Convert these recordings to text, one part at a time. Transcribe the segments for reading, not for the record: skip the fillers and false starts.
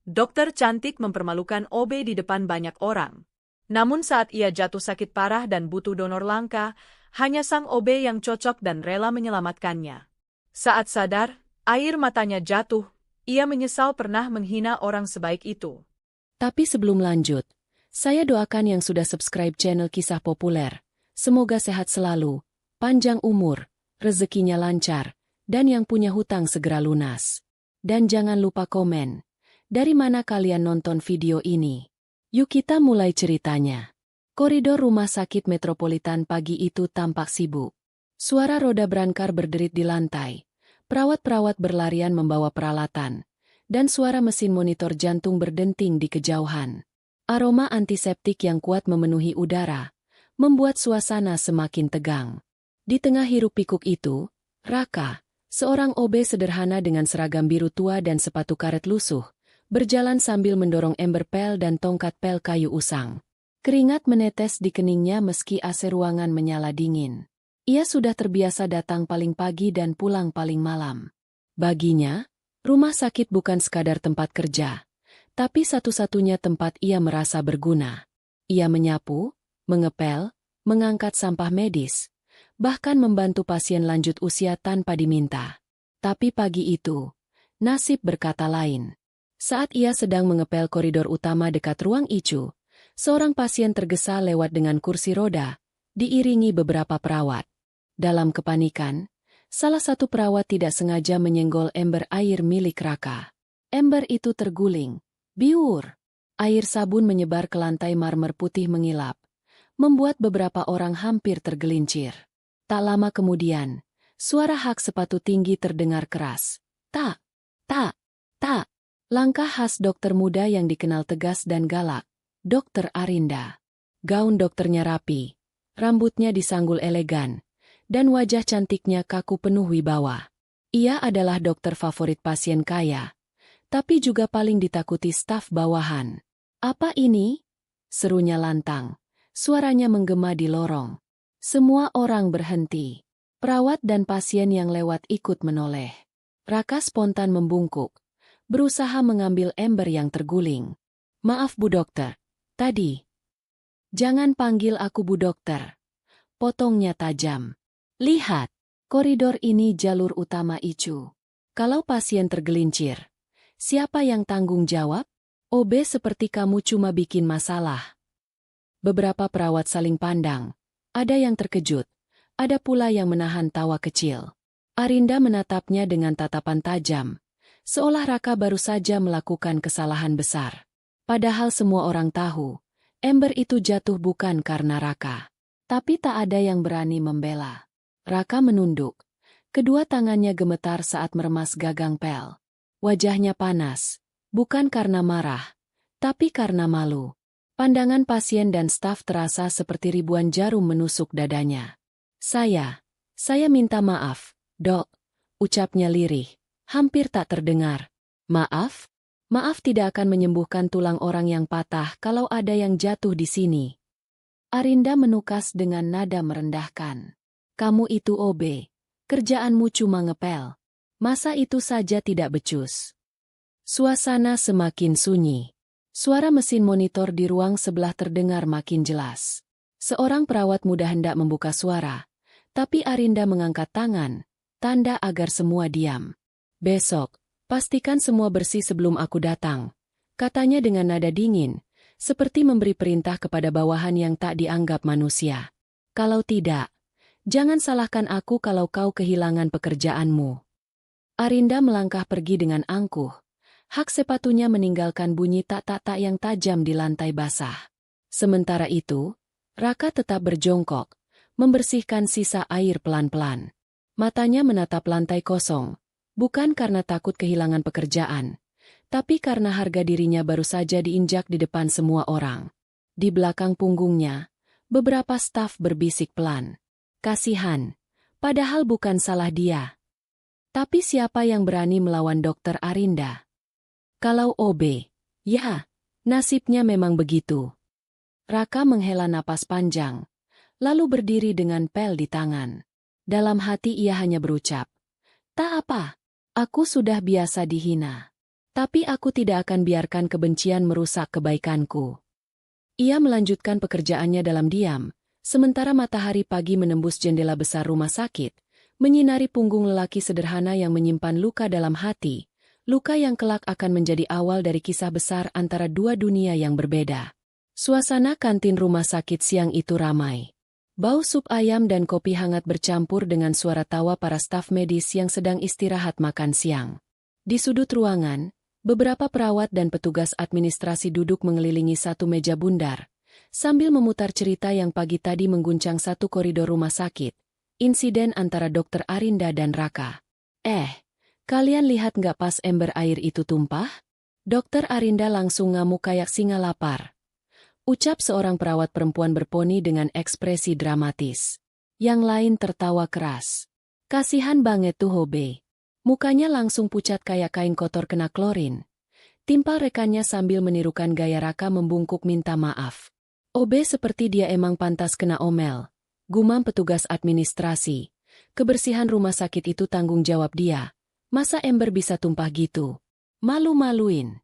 Dokter cantik mempermalukan OB di depan banyak orang. Namun saat ia jatuh sakit parah dan butuh donor langka, hanya sang OB yang cocok dan rela menyelamatkannya. Saat sadar, air matanya jatuh, ia menyesal pernah menghina orang sebaik itu. Tapi sebelum lanjut, saya doakan yang sudah subscribe channel Kisah Populer. Semoga sehat selalu, panjang umur, rezekinya lancar, dan yang punya hutang segera lunas. Dan jangan lupa komen. Dari mana kalian nonton video ini? Yuk kita mulai ceritanya. Koridor rumah sakit Metropolitan pagi itu tampak sibuk. Suara roda berangkar berderit di lantai. Perawat-perawat berlarian membawa peralatan. Dan suara mesin monitor jantung berdenting di kejauhan. Aroma antiseptik yang kuat memenuhi udara, membuat suasana semakin tegang. Di tengah hiruk-pikuk itu, Raka, seorang OB sederhana dengan seragam biru tua dan sepatu karet lusuh, berjalan sambil mendorong ember pel dan tongkat pel kayu usang. Keringat menetes di keningnya meski AC ruangan menyala dingin. Ia sudah terbiasa datang paling pagi dan pulang paling malam. Baginya, rumah sakit bukan sekadar tempat kerja, tapi satu-satunya tempat ia merasa berguna. Ia menyapu, mengepel, mengangkat sampah medis, bahkan membantu pasien lanjut usia tanpa diminta. Tapi pagi itu, nasib berkata lain. Saat ia sedang mengepel koridor utama dekat ruang ICU, seorang pasien tergesa lewat dengan kursi roda, diiringi beberapa perawat. Dalam kepanikan, salah satu perawat tidak sengaja menyenggol ember air milik Raka. Ember itu terguling. Biur. Air sabun menyebar ke lantai marmer putih mengilap, membuat beberapa orang hampir tergelincir. Tak lama kemudian, suara hak sepatu tinggi terdengar keras. Tak, tak, tak. Langkah khas dokter muda yang dikenal tegas dan galak, Dokter Arinda. Gaun dokternya rapi, rambutnya disanggul elegan, dan wajah cantiknya kaku penuh wibawa. Ia adalah dokter favorit pasien kaya, tapi juga paling ditakuti staf bawahan. "Apa ini?" serunya lantang. Suaranya menggema di lorong. Semua orang berhenti. Perawat dan pasien yang lewat ikut menoleh. Raka spontan membungkuk, berusaha mengambil ember yang terguling. "Maaf Bu Dokter, tadi." "Jangan panggil aku Bu Dokter," potongnya tajam. "Lihat, koridor ini jalur utama ICU. Kalau pasien tergelincir, siapa yang tanggung jawab? OB seperti kamu cuma bikin masalah." Beberapa perawat saling pandang. Ada yang terkejut, ada pula yang menahan tawa kecil. Arinda menatapnya dengan tatapan tajam, seolah Raka baru saja melakukan kesalahan besar. Padahal semua orang tahu, ember itu jatuh bukan karena Raka. Tapi tak ada yang berani membela. Raka menunduk. Kedua tangannya gemetar saat meremas gagang pel. Wajahnya panas, bukan karena marah, tapi karena malu. Pandangan pasien dan staf terasa seperti ribuan jarum menusuk dadanya. Saya minta maaf, Dok," ucapnya lirih, hampir tak terdengar. "Maaf? Maaf tidak akan menyembuhkan tulang orang yang patah kalau ada yang jatuh di sini." Arinda menukas dengan nada merendahkan. "Kamu itu OB, kerjaanmu cuma ngepel. Masa itu saja tidak becus?" Suasana semakin sunyi. Suara mesin monitor di ruang sebelah terdengar makin jelas. Seorang perawat muda hendak membuka suara, tapi Arinda mengangkat tangan, tanda agar semua diam. "Besok, pastikan semua bersih sebelum aku datang," katanya dengan nada dingin, seperti memberi perintah kepada bawahan yang tak dianggap manusia. "Kalau tidak, jangan salahkan aku kalau kau kehilangan pekerjaanmu." Arinda melangkah pergi dengan angkuh. Hak sepatunya meninggalkan bunyi tak-tak-tak yang tajam di lantai basah. Sementara itu, Raka tetap berjongkok, membersihkan sisa air pelan-pelan. Matanya menatap lantai kosong, bukan karena takut kehilangan pekerjaan, tapi karena harga dirinya baru saja diinjak di depan semua orang. Di belakang punggungnya, beberapa staf berbisik pelan. "Kasihan, padahal bukan salah dia." Tapi siapa yang berani melawan Dokter Arinda? Kalau OB, ya, nasibnya memang begitu. Raka menghela napas panjang, lalu berdiri dengan pel di tangan. Dalam hati ia hanya berucap, "Tak apa, aku sudah biasa dihina." Tapi aku tidak akan biarkan kebencian merusak kebaikanku. Ia melanjutkan pekerjaannya dalam diam, sementara matahari pagi menembus jendela besar rumah sakit, menyinari punggung lelaki sederhana yang menyimpan luka dalam hati, luka yang kelak akan menjadi awal dari kisah besar antara dua dunia yang berbeda. Suasana kantin rumah sakit siang itu ramai. Bau sup ayam dan kopi hangat bercampur dengan suara tawa para staf medis yang sedang istirahat makan siang. Di sudut ruangan, beberapa perawat dan petugas administrasi duduk mengelilingi satu meja bundar, sambil memutar cerita yang pagi tadi mengguncang satu koridor rumah sakit, insiden antara Dokter Arinda dan Raka. Kalian lihat nggak pas ember air itu tumpah? Dokter Arinda langsung ngamuk kayak singa lapar. Ucap seorang perawat perempuan berponi dengan ekspresi dramatis. Yang lain tertawa keras. Kasihan banget tuh Hobe. Mukanya langsung pucat kayak kain kotor kena klorin. Timpal rekannya sambil menirukan gaya Raka membungkuk minta maaf. Obe seperti dia emang pantas kena omel. Gumam petugas administrasi. Kebersihan rumah sakit itu tanggung jawab dia. Masa ember bisa tumpah gitu? Malu-maluin.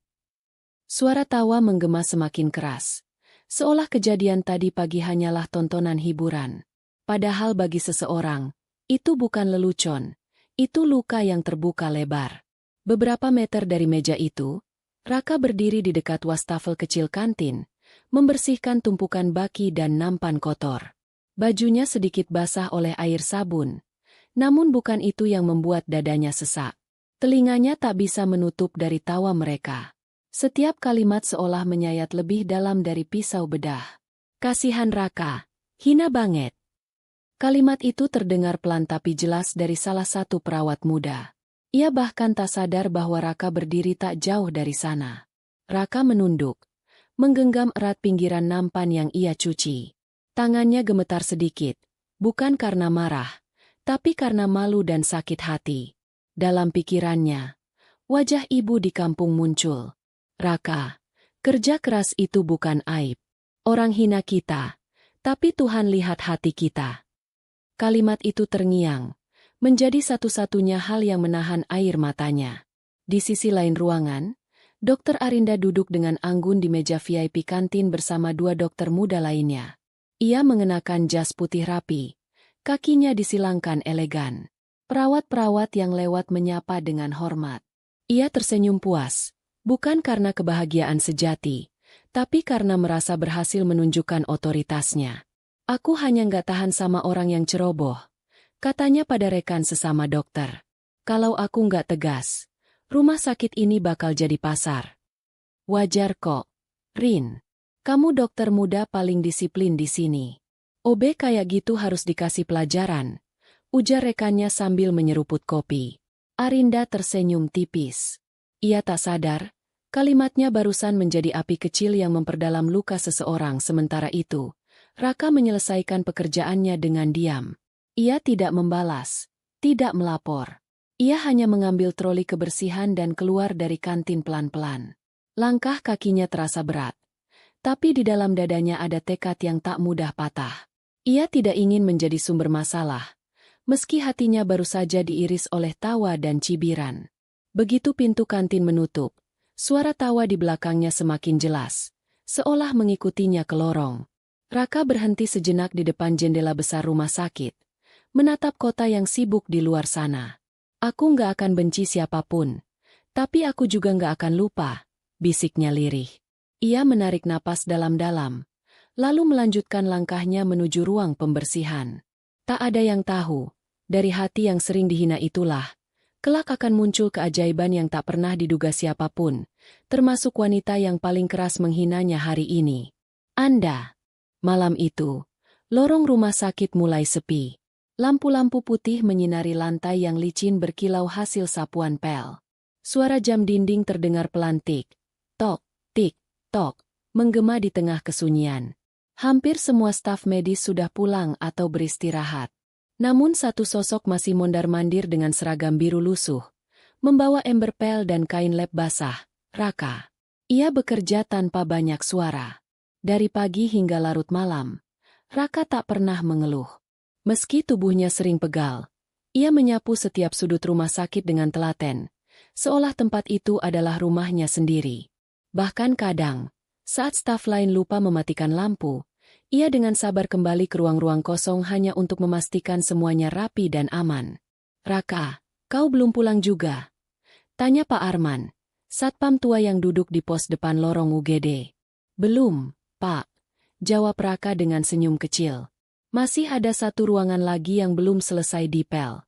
Suara tawa menggema semakin keras. Seolah kejadian tadi pagi hanyalah tontonan hiburan. Padahal bagi seseorang, itu bukan lelucon. Itu luka yang terbuka lebar. Beberapa meter dari meja itu, Raka berdiri di dekat wastafel kecil kantin, membersihkan tumpukan baki dan nampan kotor. Bajunya sedikit basah oleh air sabun. Namun bukan itu yang membuat dadanya sesak. Telinganya tak bisa menutup dari tawa mereka. Setiap kalimat seolah menyayat lebih dalam dari pisau bedah. Kasihan Raka, hina banget. Kalimat itu terdengar pelan tapi jelas dari salah satu perawat muda. Ia bahkan tak sadar bahwa Raka berdiri tak jauh dari sana. Raka menunduk, menggenggam erat pinggiran nampan yang ia cuci. Tangannya gemetar sedikit, bukan karena marah, tapi karena malu dan sakit hati. Dalam pikirannya, wajah ibu di kampung muncul. Raka, kerja keras itu bukan aib. Orang hina kita, tapi Tuhan lihat hati kita. Kalimat itu terngiang, menjadi satu-satunya hal yang menahan air matanya. Di sisi lain ruangan, Dokter Arinda duduk dengan anggun di meja VIP kantin bersama dua dokter muda lainnya. Ia mengenakan jas putih rapi, kakinya disilangkan elegan. Perawat-perawat yang lewat menyapa dengan hormat. Ia tersenyum puas. Bukan karena kebahagiaan sejati, tapi karena merasa berhasil menunjukkan otoritasnya. Aku hanya nggak tahan sama orang yang ceroboh, katanya pada rekan sesama dokter. Kalau aku nggak tegas, rumah sakit ini bakal jadi pasar. Wajar kok, Rin. Kamu dokter muda paling disiplin di sini. OB kayak gitu harus dikasih pelajaran, ujar rekannya sambil menyeruput kopi. Arinda tersenyum tipis. Ia tak sadar, kalimatnya barusan menjadi api kecil yang memperdalam luka seseorang. Sementara itu, Raka menyelesaikan pekerjaannya dengan diam. Ia tidak membalas, tidak melapor. Ia hanya mengambil troli kebersihan dan keluar dari kantin pelan-pelan. Langkah kakinya terasa berat, tapi di dalam dadanya ada tekad yang tak mudah patah. Ia tidak ingin menjadi sumber masalah, meski hatinya baru saja diiris oleh tawa dan cibiran. Begitu pintu kantin menutup, suara tawa di belakangnya semakin jelas, seolah mengikutinya ke lorong. Raka berhenti sejenak di depan jendela besar rumah sakit, menatap kota yang sibuk di luar sana. Aku nggak akan benci siapapun, tapi aku juga nggak akan lupa, bisiknya lirih. Ia menarik napas dalam-dalam, lalu melanjutkan langkahnya menuju ruang pembersihan. Tak ada yang tahu, dari hati yang sering dihina itulah, kelak akan muncul keajaiban yang tak pernah diduga siapapun, termasuk wanita yang paling keras menghinanya hari ini. Malam itu, lorong rumah sakit mulai sepi. Lampu-lampu putih menyinari lantai yang licin berkilau hasil sapuan pel. Suara jam dinding terdengar pelan tik, tok, menggema di tengah kesunyian. Hampir semua staf medis sudah pulang atau beristirahat. Namun satu sosok masih mondar-mandir dengan seragam biru lusuh, membawa ember pel dan kain lap basah, Raka. Ia bekerja tanpa banyak suara. Dari pagi hingga larut malam, Raka tak pernah mengeluh. Meski tubuhnya sering pegal, ia menyapu setiap sudut rumah sakit dengan telaten, seolah tempat itu adalah rumahnya sendiri. Bahkan kadang, saat staf lain lupa mematikan lampu, ia dengan sabar kembali ke ruang-ruang kosong hanya untuk memastikan semuanya rapi dan aman. "Raka, kau belum pulang juga?" tanya Pak Arman, satpam tua yang duduk di pos depan lorong UGD. "Belum, Pak," jawab Raka dengan senyum kecil. "Masih ada satu ruangan lagi yang belum selesai dipel."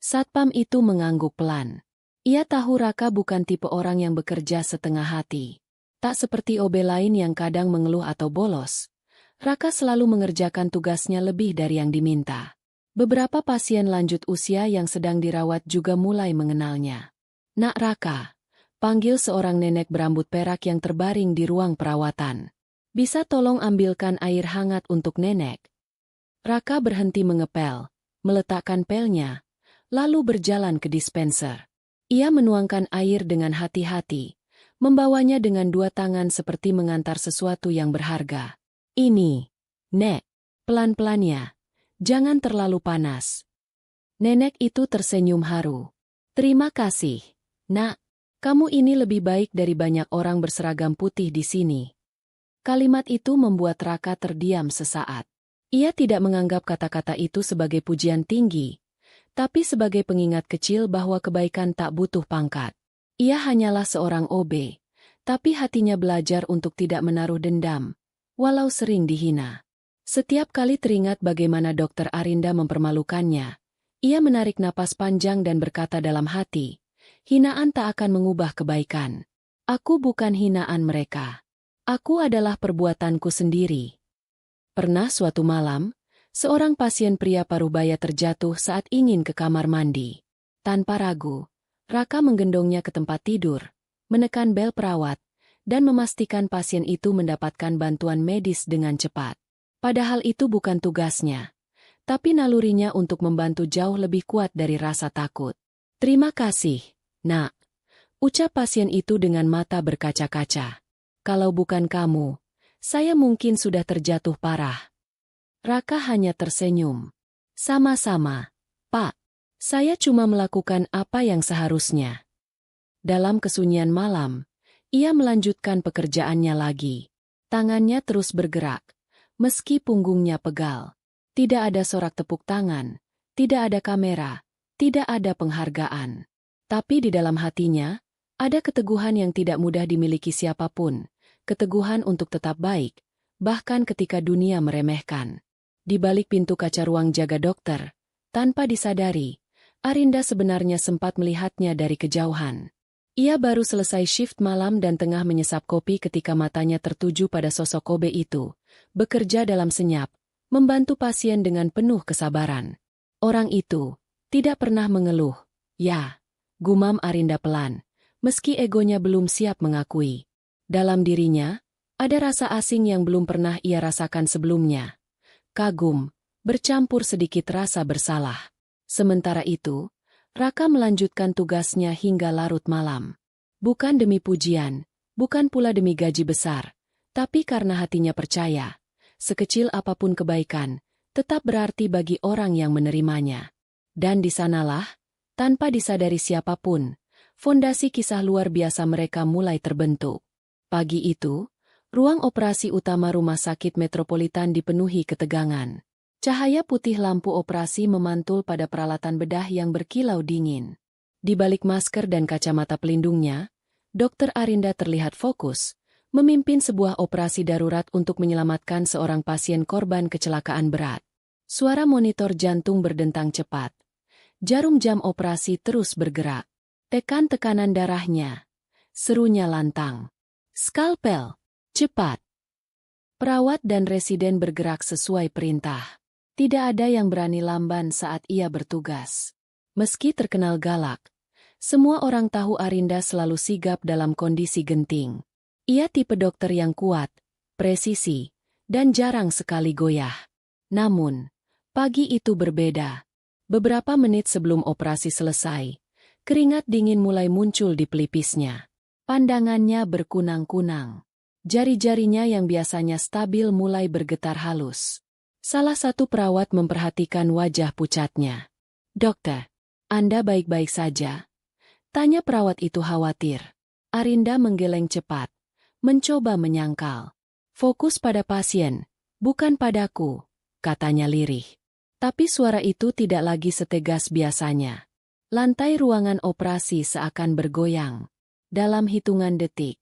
Satpam itu mengangguk pelan. Ia tahu Raka bukan tipe orang yang bekerja setengah hati. Tak seperti OB lain yang kadang mengeluh atau bolos, Raka selalu mengerjakan tugasnya lebih dari yang diminta. Beberapa pasien lanjut usia yang sedang dirawat juga mulai mengenalnya. "Nak Raka," panggil seorang nenek berambut perak yang terbaring di ruang perawatan. "Bisa tolong ambilkan air hangat untuk nenek?" Raka berhenti mengepel, meletakkan pelnya, lalu berjalan ke dispenser. Ia menuangkan air dengan hati-hati, membawanya dengan dua tangan seperti mengantar sesuatu yang berharga. "Ini, Nek," pelan-pelannya, "jangan terlalu panas." Nenek itu tersenyum haru. "Terima kasih, Nak. Kamu ini lebih baik dari banyak orang berseragam putih di sini." Kalimat itu membuat Raka terdiam sesaat. Ia tidak menganggap kata-kata itu sebagai pujian tinggi, tapi sebagai pengingat kecil bahwa kebaikan tak butuh pangkat. Ia hanyalah seorang OB, tapi hatinya belajar untuk tidak menaruh dendam, walau sering dihina. Setiap kali teringat bagaimana Dokter Arinda mempermalukannya, ia menarik napas panjang dan berkata dalam hati, "Hinaan tak akan mengubah kebaikan. Aku bukan hinaan mereka. Aku adalah perbuatanku sendiri." Pernah suatu malam, seorang pasien pria parubaya terjatuh saat ingin ke kamar mandi. Tanpa ragu, Raka menggendongnya ke tempat tidur, menekan bel perawat, dan memastikan pasien itu mendapatkan bantuan medis dengan cepat. Padahal itu bukan tugasnya, tapi nalurinya untuk membantu jauh lebih kuat dari rasa takut. "Terima kasih, Nak," ucap pasien itu dengan mata berkaca-kaca. "Kalau bukan kamu, saya mungkin sudah terjatuh parah." Raka hanya tersenyum. "Sama-sama, Pak. Saya cuma melakukan apa yang seharusnya." Dalam kesunyian malam, ia melanjutkan pekerjaannya lagi. Tangannya terus bergerak, meski punggungnya pegal. Tidak ada sorak tepuk tangan, tidak ada kamera, tidak ada penghargaan. Tapi di dalam hatinya, ada keteguhan yang tidak mudah dimiliki siapapun, keteguhan untuk tetap baik, bahkan ketika dunia meremehkan. Di balik pintu kaca ruang jaga dokter, tanpa disadari, Arinda sebenarnya sempat melihatnya dari kejauhan. Ia baru selesai shift malam dan tengah menyesap kopi ketika matanya tertuju pada sosok Kobe itu, bekerja dalam senyap, membantu pasien dengan penuh kesabaran. Orang itu tidak pernah mengeluh. "Ya," gumam Arinda pelan, meski egonya belum siap mengakui. Dalam dirinya, ada rasa asing yang belum pernah ia rasakan sebelumnya. Kagum, bercampur sedikit rasa bersalah. Sementara itu, Raka melanjutkan tugasnya hingga larut malam. Bukan demi pujian, bukan pula demi gaji besar, tapi karena hatinya percaya, sekecil apapun kebaikan, tetap berarti bagi orang yang menerimanya. Dan di sanalah, tanpa disadari siapapun, fondasi kisah luar biasa mereka mulai terbentuk. Pagi itu, ruang operasi utama Rumah Sakit Metropolitan dipenuhi ketegangan. Cahaya putih lampu operasi memantul pada peralatan bedah yang berkilau dingin. Di balik masker dan kacamata pelindungnya, Dokter Arinda terlihat fokus, memimpin sebuah operasi darurat untuk menyelamatkan seorang pasien korban kecelakaan berat. Suara monitor jantung berdentang cepat. Jarum jam operasi terus bergerak. "Tekan tekanan darahnya," serunya lantang. "Skalpel, cepat." Perawat dan residen bergerak sesuai perintah. Tidak ada yang berani lamban saat ia bertugas. Meski terkenal galak, semua orang tahu Arinda selalu sigap dalam kondisi genting. Ia tipe dokter yang kuat, presisi, dan jarang sekali goyah. Namun, pagi itu berbeda. Beberapa menit sebelum operasi selesai, keringat dingin mulai muncul di pelipisnya. Pandangannya berkunang-kunang. Jari-jarinya yang biasanya stabil mulai bergetar halus. Salah satu perawat memperhatikan wajah pucatnya. "Dokter, Anda baik-baik saja?" Tanya perawat itu khawatir. Arinda menggeleng cepat, mencoba menyangkal. Fokus pada pasien, bukan padaku, katanya lirih. Tapi suara itu tidak lagi setegas biasanya. Lantai ruangan operasi seakan bergoyang. Dalam hitungan detik,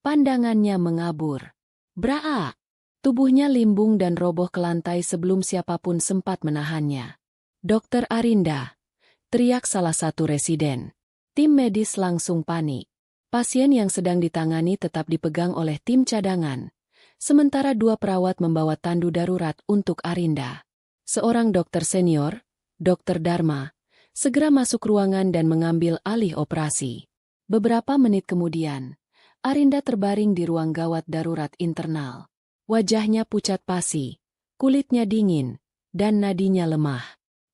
pandangannya mengabur. Braa! Tubuhnya limbung dan roboh ke lantai sebelum siapapun sempat menahannya. Dokter Arinda, teriak salah satu residen. Tim medis langsung panik. Pasien yang sedang ditangani tetap dipegang oleh tim cadangan. Sementara 2 perawat membawa tandu darurat untuk Arinda. Seorang dokter senior, Dokter Dharma, segera masuk ruangan dan mengambil alih operasi. Beberapa menit kemudian, Arinda terbaring di ruang gawat darurat internal. Wajahnya pucat pasi, kulitnya dingin, dan nadinya lemah.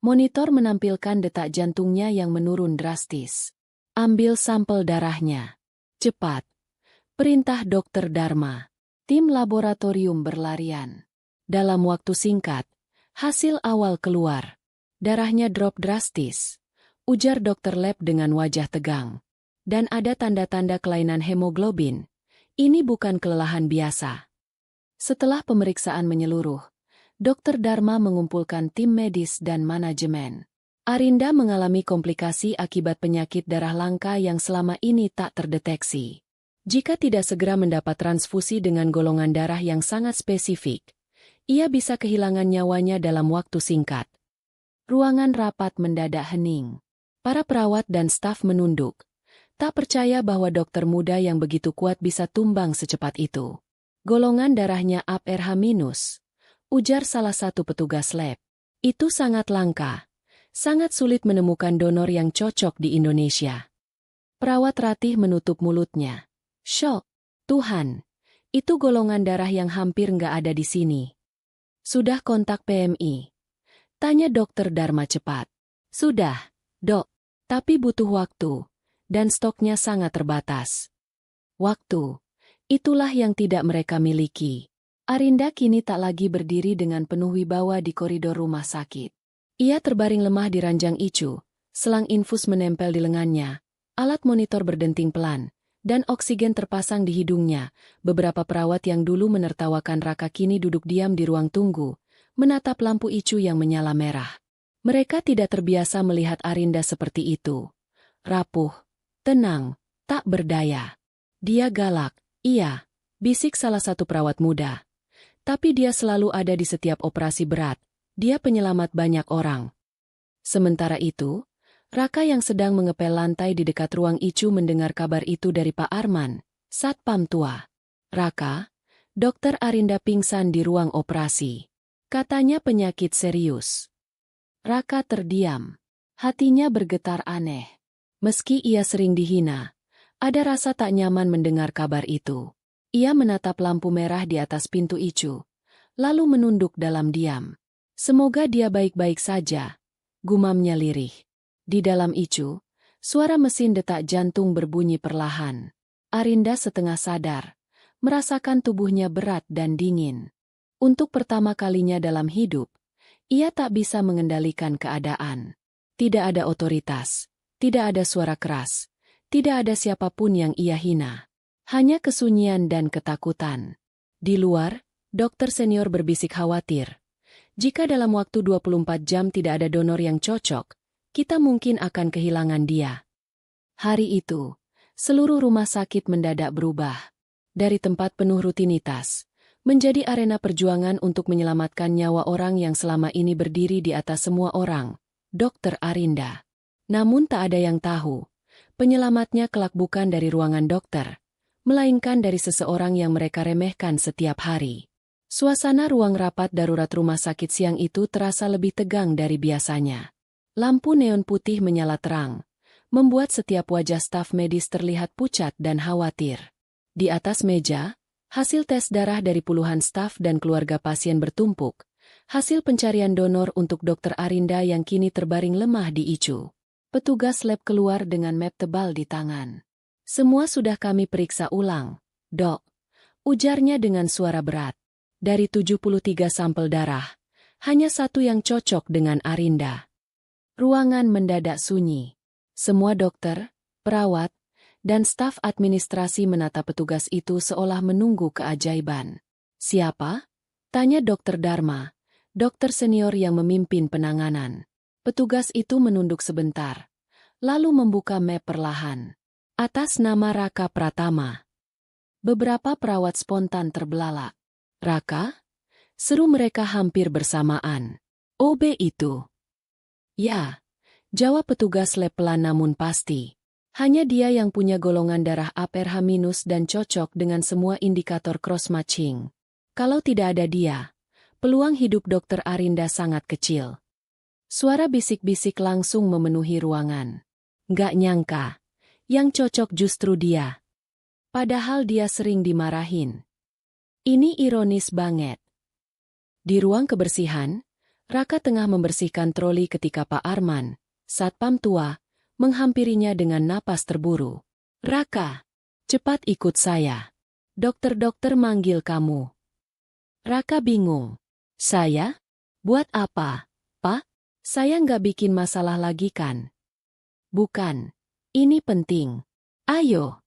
Monitor menampilkan detak jantungnya yang menurun drastis. Ambil sampel darahnya. Cepat. Perintah Dokter Dharma. Tim laboratorium berlarian. Dalam waktu singkat, hasil awal keluar. Darahnya drop drastis. Ujar dokter lab dengan wajah tegang. Dan ada tanda-tanda kelainan hemoglobin. Ini bukan kelelahan biasa. Setelah pemeriksaan menyeluruh, Dokter Dharma mengumpulkan tim medis dan manajemen. Arinda mengalami komplikasi akibat penyakit darah langka yang selama ini tak terdeteksi. Jika tidak segera mendapat transfusi dengan golongan darah yang sangat spesifik, ia bisa kehilangan nyawanya dalam waktu singkat. Ruangan rapat mendadak hening. Para perawat dan staf menunduk, tak percaya bahwa dokter muda yang begitu kuat bisa tumbang secepat itu. Golongan darahnya AB-, ujar salah satu petugas lab. Itu sangat langka. Sangat sulit menemukan donor yang cocok di Indonesia. Perawat Ratih menutup mulutnya. Syok. Tuhan, itu golongan darah yang hampir nggak ada di sini. Sudah kontak PMI? Tanya Dokter Dharma cepat. Sudah, Dok. Tapi butuh waktu. Dan stoknya sangat terbatas. Waktu. Itulah yang tidak mereka miliki. Arinda kini tak lagi berdiri dengan penuh wibawa di koridor rumah sakit. Ia terbaring lemah di ranjang ICU, selang infus menempel di lengannya, alat monitor berdenting pelan, dan oksigen terpasang di hidungnya. Beberapa perawat yang dulu menertawakan Raka kini duduk diam di ruang tunggu, menatap lampu ICU yang menyala merah. Mereka tidak terbiasa melihat Arinda seperti itu. Rapuh, tenang, tak berdaya. Dia galak, iya, bisik salah satu perawat muda. Tapi dia selalu ada di setiap operasi berat. Dia penyelamat banyak orang. Sementara itu, Raka yang sedang mengepel lantai di dekat ruang ICU mendengar kabar itu dari Pak Arman, satpam tua. Raka, Dokter Arinda pingsan di ruang operasi. Katanya penyakit serius. Raka terdiam. Hatinya bergetar aneh. Meski ia sering dihina, ada rasa tak nyaman mendengar kabar itu. Ia menatap lampu merah di atas pintu ICU, lalu menunduk dalam diam. Semoga dia baik-baik saja, gumamnya lirih. Di dalam ICU, suara mesin detak jantung berbunyi perlahan. Arinda setengah sadar, merasakan tubuhnya berat dan dingin. Untuk pertama kalinya dalam hidup, ia tak bisa mengendalikan keadaan. Tidak ada otoritas, tidak ada suara keras, tidak ada siapapun yang ia hina. Hanya kesunyian dan ketakutan. Di luar, dokter senior berbisik khawatir. Jika dalam waktu 24 jam tidak ada donor yang cocok, kita mungkin akan kehilangan dia. Hari itu, seluruh rumah sakit mendadak berubah. Dari tempat penuh rutinitas, menjadi arena perjuangan untuk menyelamatkan nyawa orang yang selama ini berdiri di atas semua orang, Dokter Arinda. Namun tak ada yang tahu, penyelamatnya kelak bukan dari ruangan dokter, melainkan dari seseorang yang mereka remehkan setiap hari. Suasana ruang rapat darurat rumah sakit siang itu terasa lebih tegang dari biasanya. Lampu neon putih menyala terang, membuat setiap wajah staf medis terlihat pucat dan khawatir. Di atas meja, hasil tes darah dari puluhan staf dan keluarga pasien bertumpuk, hasil pencarian donor untuk Dokter Arinda yang kini terbaring lemah di ICU. Petugas lab keluar dengan map tebal di tangan. Semua sudah kami periksa ulang, Dok, ujarnya dengan suara berat. Dari 73 sampel darah, hanya satu yang cocok dengan Arinda. Ruangan mendadak sunyi. Semua dokter, Perawat dan staf administrasi menatap petugas itu seolah menunggu keajaiban. "Siapa?" tanya Dokter Dharma, dokter senior yang memimpin penanganan. Petugas itu menunduk sebentar, lalu membuka map perlahan. Atas nama Raka Pratama. Beberapa perawat spontan terbelalak. "Raka?" seru mereka hampir bersamaan. "OB itu?" "Ya," jawab petugas lab pelan namun pasti. "Hanya dia yang punya golongan darah APRH- dan cocok dengan semua indikator cross-matching. Kalau tidak ada dia, peluang hidup Dr. Arinda sangat kecil." Suara bisik-bisik langsung memenuhi ruangan. "Nggak nyangka, yang cocok justru dia. Padahal dia sering dimarahin." Ini ironis banget. Di ruang kebersihan, Raka tengah membersihkan troli ketika Pak Arman, satpam tua, menghampirinya dengan napas terburu. "Raka, cepat ikut saya. Dokter-dokter manggil kamu." Raka bingung. "Saya? Buat apa, Pak? Saya nggak bikin masalah lagi kan?" "Bukan. Ini penting. Ayo."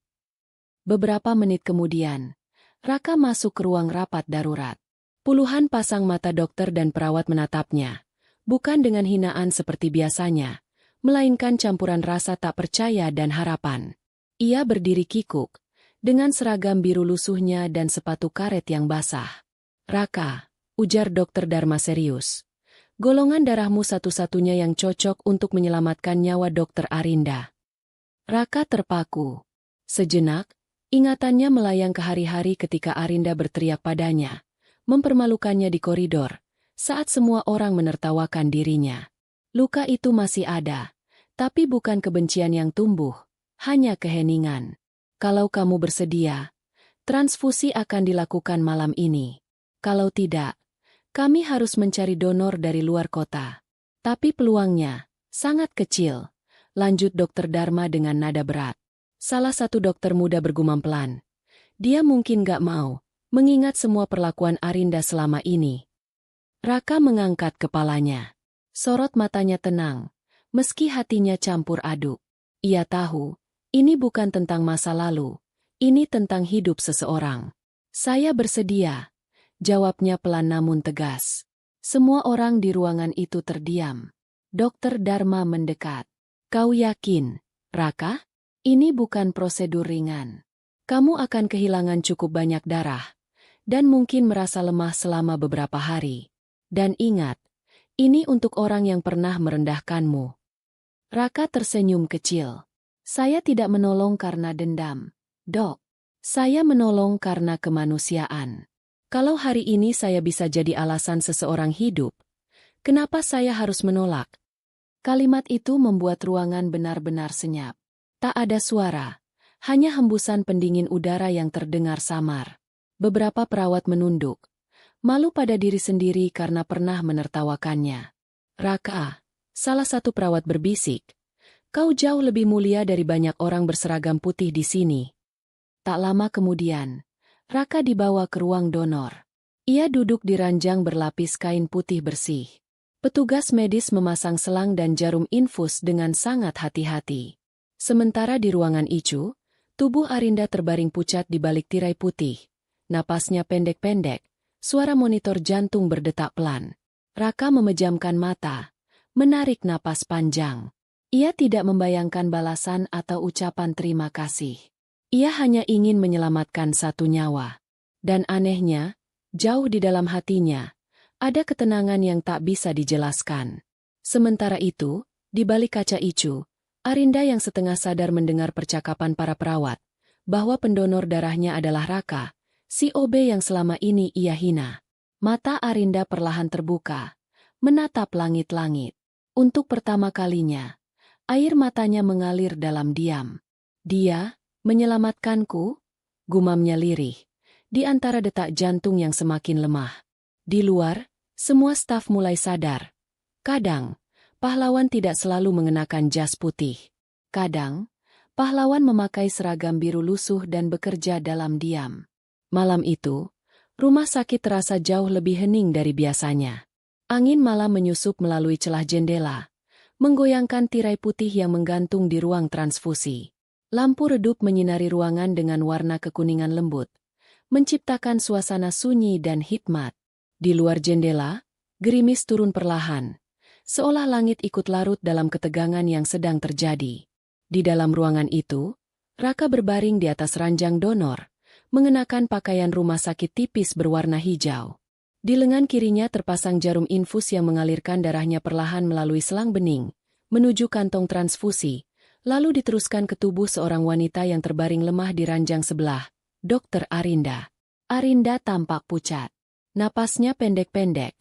Beberapa menit kemudian, Raka masuk ke ruang rapat darurat. Puluhan pasang mata dokter dan perawat menatapnya, bukan dengan hinaan seperti biasanya, melainkan campuran rasa tak percaya dan harapan. Ia berdiri kikuk, dengan seragam biru lusuhnya dan sepatu karet yang basah. "Raka," ujar Dokter Dharma serius, "golongan darahmu satu-satunya yang cocok untuk menyelamatkan nyawa Dokter Arinda." Raka terpaku. Sejenak, ingatannya melayang ke hari-hari ketika Arinda berteriak padanya, mempermalukannya di koridor, saat semua orang menertawakan dirinya. Luka itu masih ada, tapi bukan kebencian yang tumbuh, hanya keheningan. "Kalau kamu bersedia, transfusi akan dilakukan malam ini. Kalau tidak, kami harus mencari donor dari luar kota. Tapi peluangnya sangat kecil," lanjut Dokter Dharma dengan nada berat. Salah satu dokter muda bergumam pelan. Dia mungkin gak mau, mengingat semua perlakuan Arinda selama ini. Raka mengangkat kepalanya. Sorot matanya tenang, meski hatinya campur aduk. Ia tahu, ini bukan tentang masa lalu, ini tentang hidup seseorang. "Saya bersedia," jawabnya pelan namun tegas. Semua orang di ruangan itu terdiam. Dokter Dharma mendekat. "Kau yakin, Raka? Ini bukan prosedur ringan. Kamu akan kehilangan cukup banyak darah, dan mungkin merasa lemah selama beberapa hari. Dan ingat, ini untuk orang yang pernah merendahkanmu." Raka tersenyum kecil. "Saya tidak menolong karena dendam, Dok. Saya menolong karena kemanusiaan. Kalau hari ini saya bisa jadi alasan seseorang hidup, kenapa saya harus menolak?" Kalimat itu membuat ruangan benar-benar senyap. Tak ada suara, hanya hembusan pendingin udara yang terdengar samar. Beberapa perawat menunduk, malu pada diri sendiri karena pernah menertawakannya. "Raka," salah satu perawat berbisik, "kau jauh lebih mulia dari banyak orang berseragam putih di sini." Tak lama kemudian, Raka dibawa ke ruang donor. Ia duduk di ranjang berlapis kain putih bersih. Petugas medis memasang selang dan jarum infus dengan sangat hati-hati. Sementara di ruangan ICU, tubuh Arinda terbaring pucat di balik tirai putih. Napasnya pendek-pendek, suara monitor jantung berdetak pelan. Raka memejamkan mata, menarik napas panjang. Ia tidak membayangkan balasan atau ucapan terima kasih. Ia hanya ingin menyelamatkan satu nyawa. Dan anehnya, jauh di dalam hatinya, ada ketenangan yang tak bisa dijelaskan. Sementara itu, di balik kaca ICU, Arinda yang setengah sadar mendengar percakapan para perawat, bahwa pendonor darahnya adalah Raka, si OB yang selama ini ia hina. Mata Arinda perlahan terbuka, menatap langit-langit. Untuk pertama kalinya, air matanya mengalir dalam diam. "Dia menyelamatkanku?" gumamnya lirih, di antara detak jantung yang semakin lemah. Di luar, semua staf mulai sadar. Kadang, pahlawan tidak selalu mengenakan jas putih. Kadang, pahlawan memakai seragam biru lusuh dan bekerja dalam diam. Malam itu, rumah sakit terasa jauh lebih hening dari biasanya. Angin malam menyusup melalui celah jendela, menggoyangkan tirai putih yang menggantung di ruang transfusi. Lampu redup menyinari ruangan dengan warna kekuningan lembut, menciptakan suasana sunyi dan hikmat. Di luar jendela, gerimis turun perlahan, seolah langit ikut larut dalam ketegangan yang sedang terjadi. Di dalam ruangan itu, Raka berbaring di atas ranjang donor, mengenakan pakaian rumah sakit tipis berwarna hijau. Di lengan kirinya terpasang jarum infus yang mengalirkan darahnya perlahan melalui selang bening, menuju kantong transfusi, lalu diteruskan ke tubuh seorang wanita yang terbaring lemah di ranjang sebelah, Dr. Arinda. Arinda tampak pucat. Napasnya pendek-pendek.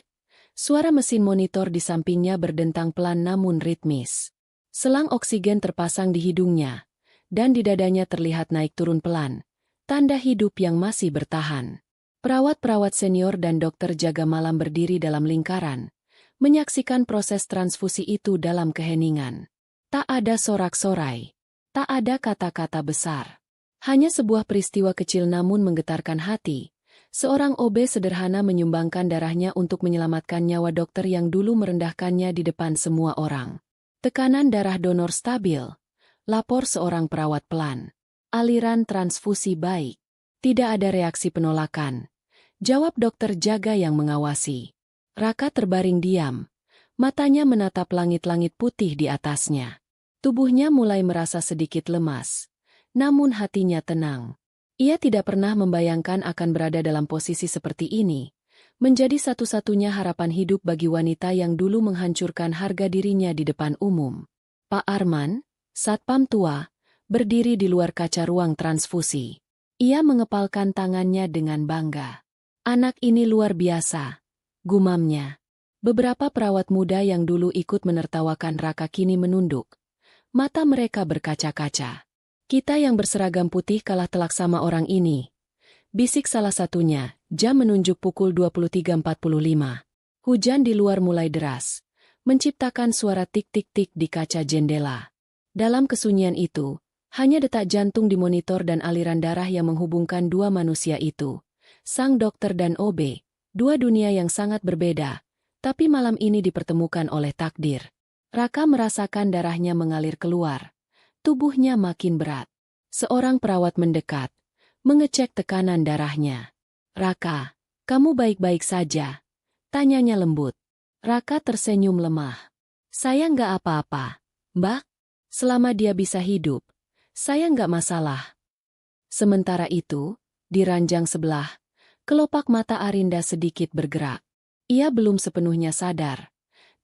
Suara mesin monitor di sampingnya berdentang pelan namun ritmis. Selang oksigen terpasang di hidungnya, dan di dadanya terlihat naik turun pelan, tanda hidup yang masih bertahan. Perawat-perawat senior dan dokter jaga malam berdiri dalam lingkaran, menyaksikan proses transfusi itu dalam keheningan. Tak ada sorak-sorai, tak ada kata-kata besar. Hanya sebuah peristiwa kecil namun menggetarkan hati. Seorang OB sederhana menyumbangkan darahnya untuk menyelamatkan nyawa dokter yang dulu merendahkannya di depan semua orang. Tekanan darah donor stabil. Lapor seorang perawat pelan. Aliran transfusi baik. Tidak ada reaksi penolakan. Jawab dokter jaga yang mengawasi. Raka terbaring diam. Matanya menatap langit-langit putih di atasnya. Tubuhnya mulai merasa sedikit lemas. Namun hatinya tenang. Ia tidak pernah membayangkan akan berada dalam posisi seperti ini. Menjadi satu-satunya harapan hidup bagi wanita yang dulu menghancurkan harga dirinya di depan umum. Pak Arman, satpam tua, berdiri di luar kaca ruang transfusi. Ia mengepalkan tangannya dengan bangga. Anak ini luar biasa, gumamnya. Beberapa perawat muda yang dulu ikut menertawakan Raka kini menunduk. Mata mereka berkaca-kaca. Kita yang berseragam putih kalah telak sama orang ini. Bisik salah satunya, jam menunjuk pukul 23.45. Hujan di luar mulai deras, menciptakan suara tik-tik-tik di kaca jendela. Dalam kesunyian itu, hanya detak jantung di monitor dan aliran darah yang menghubungkan dua manusia itu. Sang dokter dan OB, dua dunia yang sangat berbeda, tapi malam ini dipertemukan oleh takdir. Raka merasakan darahnya mengalir keluar. Tubuhnya makin berat. Seorang perawat mendekat, mengecek tekanan darahnya. Raka, kamu baik-baik saja? Tanyanya lembut. Raka tersenyum lemah. Saya nggak apa-apa, Mbak. Selama dia bisa hidup, saya nggak masalah. Sementara itu, di ranjang sebelah, kelopak mata Arinda sedikit bergerak. Ia belum sepenuhnya sadar.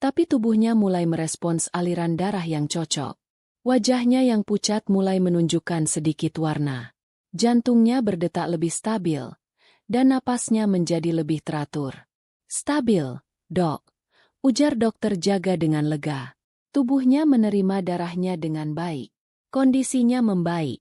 Tapi tubuhnya mulai merespons aliran darah yang cocok. Wajahnya yang pucat mulai menunjukkan sedikit warna. Jantungnya berdetak lebih stabil, dan napasnya menjadi lebih teratur. Stabil, dok, ujar dokter jaga dengan lega. Tubuhnya menerima darahnya dengan baik. Kondisinya membaik.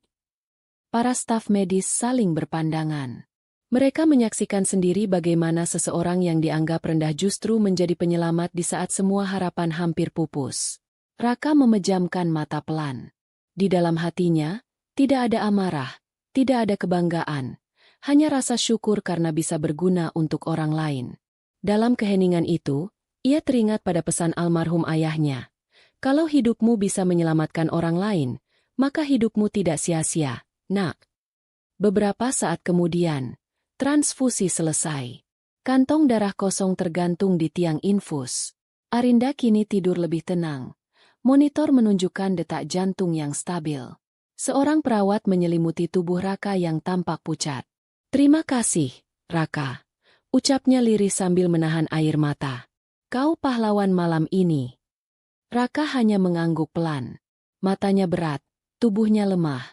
Para staf medis saling berpandangan. Mereka menyaksikan sendiri bagaimana seseorang yang dianggap rendah justru menjadi penyelamat di saat semua harapan hampir pupus. Raka memejamkan mata pelan. Di dalam hatinya, tidak ada amarah, tidak ada kebanggaan, hanya rasa syukur karena bisa berguna untuk orang lain. Dalam keheningan itu, ia teringat pada pesan almarhum ayahnya. Kalau hidupmu bisa menyelamatkan orang lain, maka hidupmu tidak sia-sia, nak. Beberapa saat kemudian, transfusi selesai. Kantong darah kosong tergantung di tiang infus. Arinda kini tidur lebih tenang. Monitor menunjukkan detak jantung yang stabil. Seorang perawat menyelimuti tubuh Raka yang tampak pucat. Terima kasih, Raka. Ucapnya lirih sambil menahan air mata. Kau pahlawan malam ini. Raka hanya mengangguk pelan. Matanya berat, tubuhnya lemah.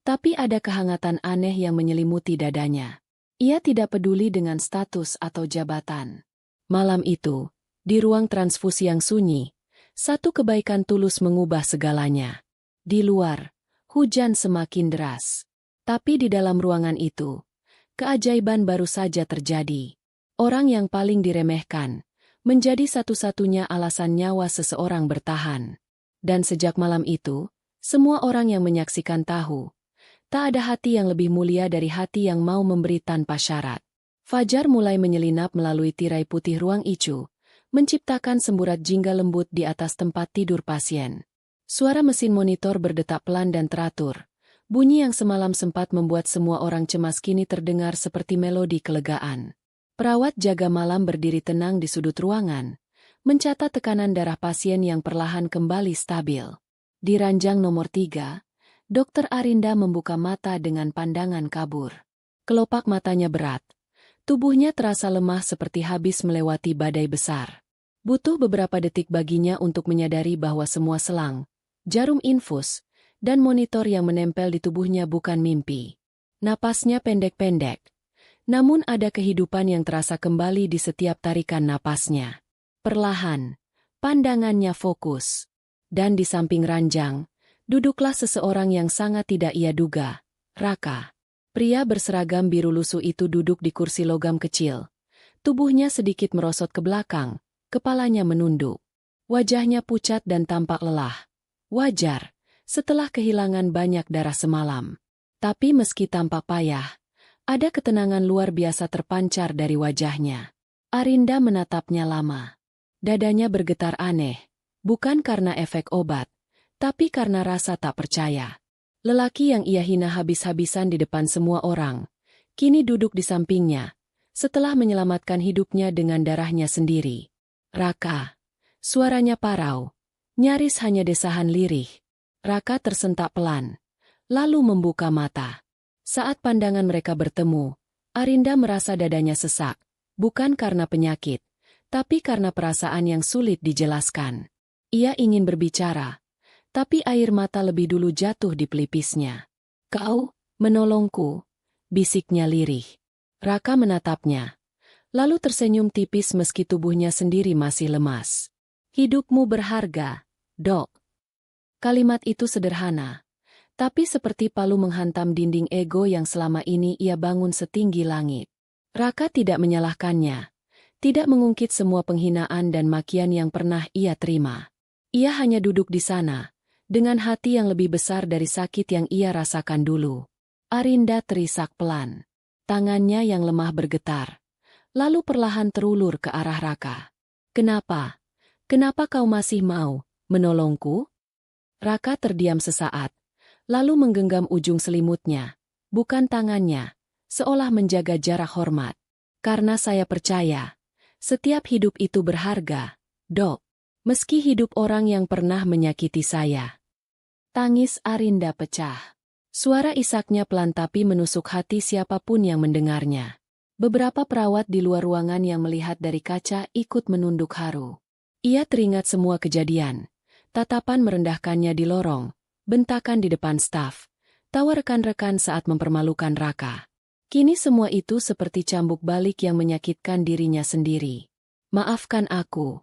Tapi ada kehangatan aneh yang menyelimuti dadanya. Ia tidak peduli dengan status atau jabatan. Malam itu, di ruang transfusi yang sunyi, satu kebaikan tulus mengubah segalanya. Di luar, hujan semakin deras. Tapi di dalam ruangan itu, keajaiban baru saja terjadi. Orang yang paling diremehkan, menjadi satu-satunya alasan nyawa seseorang bertahan. Dan sejak malam itu, semua orang yang menyaksikan tahu, tak ada hati yang lebih mulia dari hati yang mau memberi tanpa syarat. Fajar mulai menyelinap melalui tirai putih ruang ICU, menciptakan semburat jingga lembut di atas tempat tidur pasien. Suara mesin monitor berdetak pelan dan teratur, Bunyi yang semalam sempat membuat semua orang cemas kini terdengar seperti melodi kelegaan. Perawat jaga malam berdiri tenang di sudut ruangan, mencatat tekanan darah pasien yang perlahan kembali stabil. Di ranjang nomor 3, Dokter Arinda membuka mata dengan pandangan kabur. Kelopak matanya berat. Tubuhnya terasa lemah seperti habis melewati badai besar. Butuh beberapa detik baginya untuk menyadari bahwa semua selang, jarum infus, dan monitor yang menempel di tubuhnya bukan mimpi. Napasnya pendek-pendek. Namun ada kehidupan yang terasa kembali di setiap tarikan napasnya. Perlahan, pandangannya fokus. Dan di samping ranjang, duduklah seseorang yang sangat tidak ia duga, Raka. Pria berseragam biru lusuh itu duduk di kursi logam kecil. Tubuhnya sedikit merosot ke belakang, kepalanya menunduk. Wajahnya pucat dan tampak lelah. Wajar, setelah kehilangan banyak darah semalam. Tapi meski tampak payah, ada ketenangan luar biasa terpancar dari wajahnya. Arinda menatapnya lama. Dadanya bergetar aneh, bukan karena efek obat, tapi karena rasa tak percaya. Lelaki yang ia hina habis-habisan di depan semua orang, kini duduk di sampingnya, setelah menyelamatkan hidupnya dengan darahnya sendiri. Raka. Suaranya parau, nyaris hanya desahan lirih. Raka tersentak pelan, lalu membuka mata. Saat pandangan mereka bertemu, Arinda merasa dadanya sesak, bukan karena penyakit, tapi karena perasaan yang sulit dijelaskan. Ia ingin berbicara, tapi air mata lebih dulu jatuh di pelipisnya. "Kau, menolongku," bisiknya lirih. Raka menatapnya, lalu tersenyum tipis meski tubuhnya sendiri masih lemas. "Hidupmu berharga, Dok." Kalimat itu sederhana, tapi seperti palu menghantam dinding ego yang selama ini ia bangun setinggi langit. Raka tidak menyalahkannya, tidak mengungkit semua penghinaan dan makian yang pernah ia terima. Ia hanya duduk di sana, dengan hati yang lebih besar dari sakit yang ia rasakan dulu. Arinda terisak pelan. Tangannya yang lemah bergetar, lalu perlahan terulur ke arah Raka. "Kenapa? Kenapa kau masih mau menolongku?" Raka terdiam sesaat, lalu menggenggam ujung selimutnya, bukan tangannya, seolah menjaga jarak hormat. "Karena saya percaya, setiap hidup itu berharga, Dok. Meski hidup orang yang pernah menyakiti saya." Tangis Arinda pecah. Suara isaknya pelan tapi menusuk hati siapapun yang mendengarnya. Beberapa perawat di luar ruangan yang melihat dari kaca ikut menunduk haru. Ia teringat semua kejadian. Tatapan merendahkannya di lorong, bentakan di depan staf, tawa rekan-rekan saat mempermalukan Raka. Kini semua itu seperti cambuk balik yang menyakitkan dirinya sendiri. "Maafkan aku."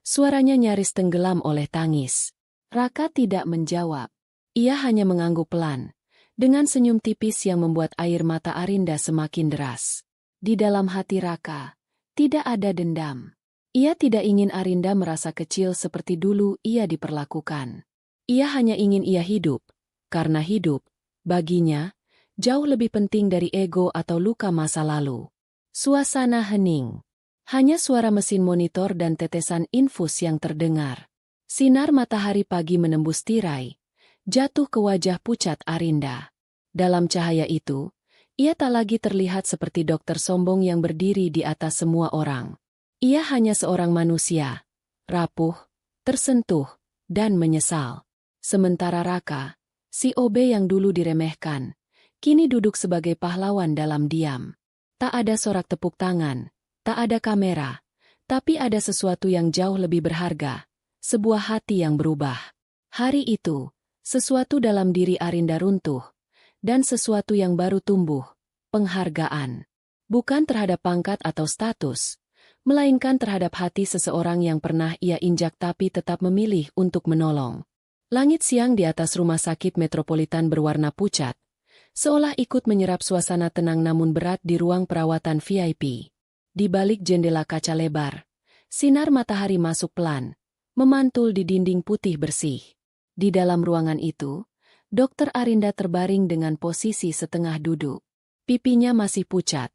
Suaranya nyaris tenggelam oleh tangis. Raka tidak menjawab. Ia hanya mengangguk pelan, dengan senyum tipis yang membuat air mata Arinda semakin deras. Di dalam hati Raka, tidak ada dendam. Ia tidak ingin Arinda merasa kecil seperti dulu ia diperlakukan. Ia hanya ingin ia hidup, karena hidup, baginya, jauh lebih penting dari ego atau luka masa lalu. Suasana hening. Hanya suara mesin monitor dan tetesan infus yang terdengar. Sinar matahari pagi menembus tirai, jatuh ke wajah pucat Arinda. Dalam cahaya itu, ia tak lagi terlihat seperti dokter sombong yang berdiri di atas semua orang. Ia hanya seorang manusia, rapuh, tersentuh, dan menyesal. Sementara Raka, si OB yang dulu diremehkan, kini duduk sebagai pahlawan dalam diam. Tak ada sorak tepuk tangan, tak ada kamera, tapi ada sesuatu yang jauh lebih berharga, sebuah hati yang berubah. Hari itu, sesuatu dalam diri Arinda runtuh, dan sesuatu yang baru tumbuh, penghargaan. Bukan terhadap pangkat atau status, melainkan terhadap hati seseorang yang pernah ia injak tapi tetap memilih untuk menolong. Langit siang di atas rumah sakit metropolitan berwarna pucat, seolah ikut menyerap suasana tenang namun berat di ruang perawatan VIP. Di balik jendela kaca lebar, sinar matahari masuk pelan, memantul di dinding putih bersih. Di dalam ruangan itu, Dokter Arinda terbaring dengan posisi setengah duduk. Pipinya masih pucat,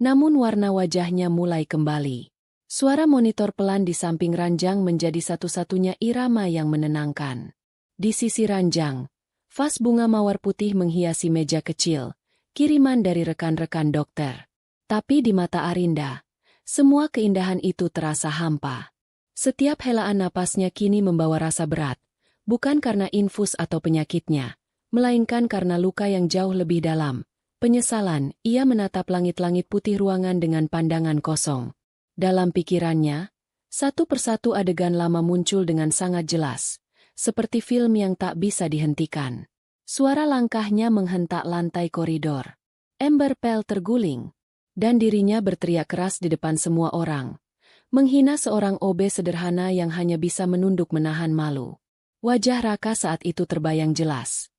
namun warna wajahnya mulai kembali. Suara monitor pelan di samping ranjang menjadi satu-satunya irama yang menenangkan. Di sisi ranjang, Vas bunga mawar putih menghiasi meja kecil, kiriman dari rekan-rekan dokter. Tapi di mata Arinda, semua keindahan itu terasa hampa. Setiap helaan napasnya kini membawa rasa berat, bukan karena infus atau penyakitnya, melainkan karena luka yang jauh lebih dalam. Penyesalan, ia menatap langit-langit putih ruangan dengan pandangan kosong. Dalam pikirannya, satu persatu adegan lama muncul dengan sangat jelas, seperti film yang tak bisa dihentikan. Suara langkahnya menghentak lantai koridor. Ember pel terguling, dan dirinya berteriak keras di depan semua orang. Menghina seorang OB sederhana yang hanya bisa menunduk menahan malu. Wajah Raka saat itu terbayang jelas.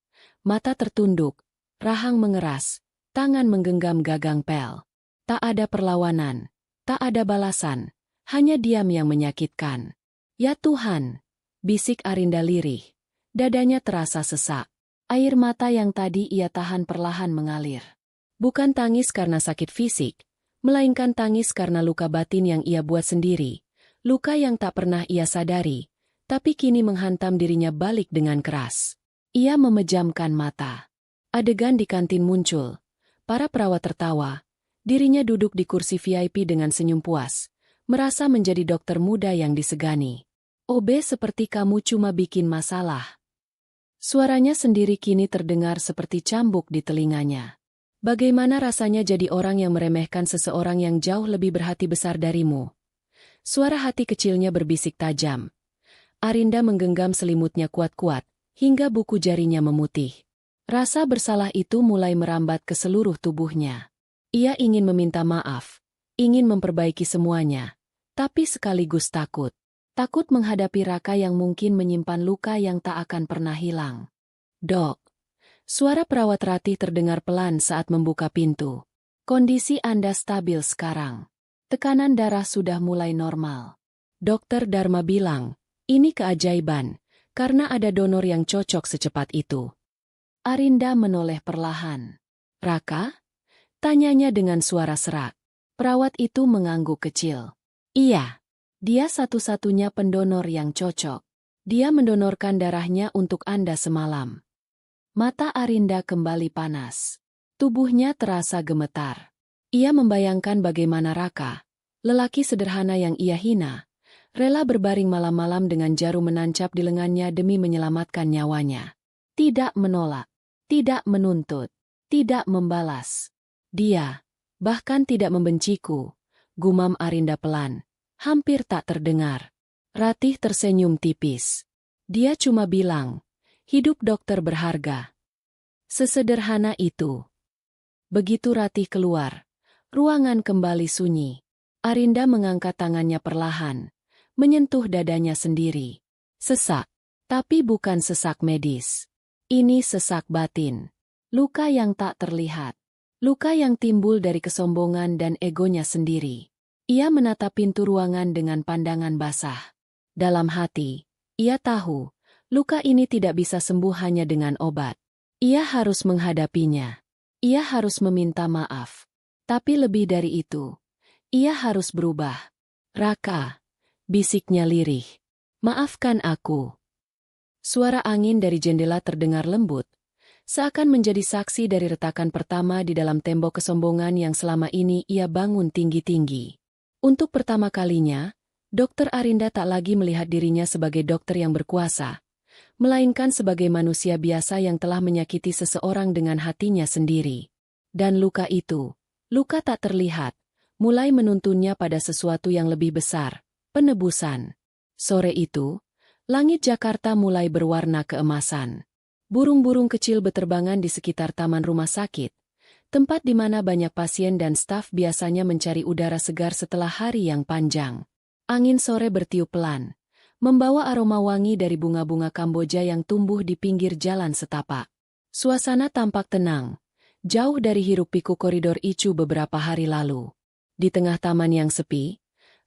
Mata tertunduk, rahang mengeras, tangan menggenggam gagang pel. Tak ada perlawanan, tak ada balasan, hanya diam yang menyakitkan. Ya Tuhan, bisik Arinda lirih. Dadanya terasa sesak. Air mata yang tadi ia tahan perlahan mengalir. Bukan tangis karena sakit fisik, melainkan tangis karena luka batin yang ia buat sendiri, luka yang tak pernah ia sadari, tapi kini menghantam dirinya balik dengan keras. Ia memejamkan mata. Adegan di kantin muncul, para perawat tertawa, dirinya duduk di kursi VIP dengan senyum puas, merasa menjadi dokter muda yang disegani. OB seperti kamu cuma bikin masalah. Suaranya sendiri kini terdengar seperti cambuk di telinganya. Bagaimana rasanya jadi orang yang meremehkan seseorang yang jauh lebih berhati besar darimu? Suara hati kecilnya berbisik tajam. Arinda menggenggam selimutnya kuat-kuat, hingga buku jarinya memutih. Rasa bersalah itu mulai merambat ke seluruh tubuhnya. Ia ingin meminta maaf, ingin memperbaiki semuanya, tapi sekaligus takut. Takut menghadapi Raka yang mungkin menyimpan luka yang tak akan pernah hilang. Dok. Suara perawat Ratih terdengar pelan saat membuka pintu. Kondisi Anda stabil sekarang. Tekanan darah sudah mulai normal. Dokter Dharma bilang, ini keajaiban, karena ada donor yang cocok secepat itu. Arinda menoleh perlahan. Raka? Tanyanya dengan suara serak. Perawat itu mengangguk kecil. Iya, dia satu-satunya pendonor yang cocok. Dia mendonorkan darahnya untuk Anda semalam. Mata Arinda kembali panas. Tubuhnya terasa gemetar. Ia membayangkan bagaimana Raka, lelaki sederhana yang ia hina, rela berbaring malam-malam dengan jarum menancap di lengannya demi menyelamatkan nyawanya. Tidak menolak, tidak menuntut, tidak membalas. Dia, bahkan tidak membenciku, gumam Arinda pelan, hampir tak terdengar. Ratih tersenyum tipis. Dia cuma bilang, hidup dokter berharga. Sesederhana itu. Begitu Ratih keluar, ruangan kembali sunyi. Arinda mengangkat tangannya perlahan, menyentuh dadanya sendiri. Sesak, tapi bukan sesak medis. Ini sesak batin. Luka yang tak terlihat. Luka yang timbul dari kesombongan dan egonya sendiri. Ia menatap pintu ruangan dengan pandangan basah. Dalam hati, ia tahu, luka ini tidak bisa sembuh hanya dengan obat. Ia harus menghadapinya. Ia harus meminta maaf. Tapi lebih dari itu, ia harus berubah. Raka, bisiknya lirih. Maafkan aku. Suara angin dari jendela terdengar lembut, seakan menjadi saksi dari retakan pertama di dalam tembok kesombongan yang selama ini ia bangun tinggi-tinggi. Untuk pertama kalinya, Dokter Arinda tak lagi melihat dirinya sebagai dokter yang berkuasa, melainkan sebagai manusia biasa yang telah menyakiti seseorang dengan hatinya sendiri. Dan luka itu, luka tak terlihat, mulai menuntunnya pada sesuatu yang lebih besar, penebusan. Sore itu, langit Jakarta mulai berwarna keemasan. Burung-burung kecil beterbangan di sekitar taman rumah sakit, tempat di mana banyak pasien dan staf biasanya mencari udara segar setelah hari yang panjang. Angin sore bertiup pelan, membawa aroma wangi dari bunga-bunga Kamboja yang tumbuh di pinggir jalan setapak. Suasana tampak tenang, jauh dari hiruk-pikuk koridor Icu beberapa hari lalu. Di tengah taman yang sepi,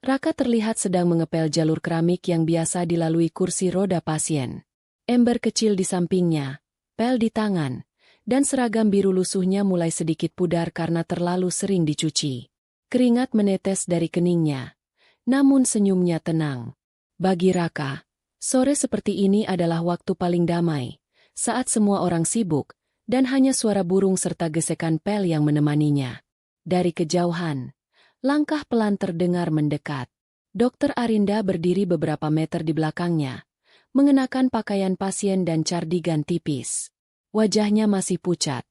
Raka terlihat sedang mengepel jalur keramik yang biasa dilalui kursi roda pasien. Ember kecil di sampingnya, pel di tangan, dan seragam biru lusuhnya mulai sedikit pudar karena terlalu sering dicuci. Keringat menetes dari keningnya. Namun senyumnya tenang. Bagi Raka, sore seperti ini adalah waktu paling damai, Saat semua orang sibuk, dan hanya suara burung serta gesekan pel yang menemaninya. Dari kejauhan, langkah pelan terdengar mendekat. Dokter Arinda berdiri beberapa meter di belakangnya, mengenakan pakaian pasien dan cardigan tipis. Wajahnya masih pucat,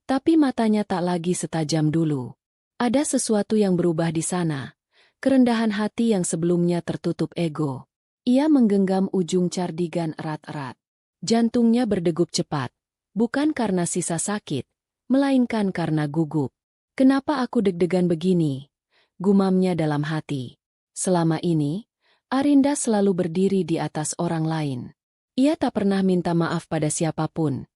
tapi matanya tak lagi setajam dulu. Ada sesuatu yang berubah di sana, kerendahan hati yang sebelumnya tertutup ego. Ia menggenggam ujung cardigan erat-erat. Jantungnya berdegup cepat, bukan karena sisa sakit, melainkan karena gugup. Kenapa aku deg-degan begini? Gumamnya dalam hati. Selama ini, Arinda selalu berdiri di atas orang lain. Ia tak pernah minta maaf pada siapapun,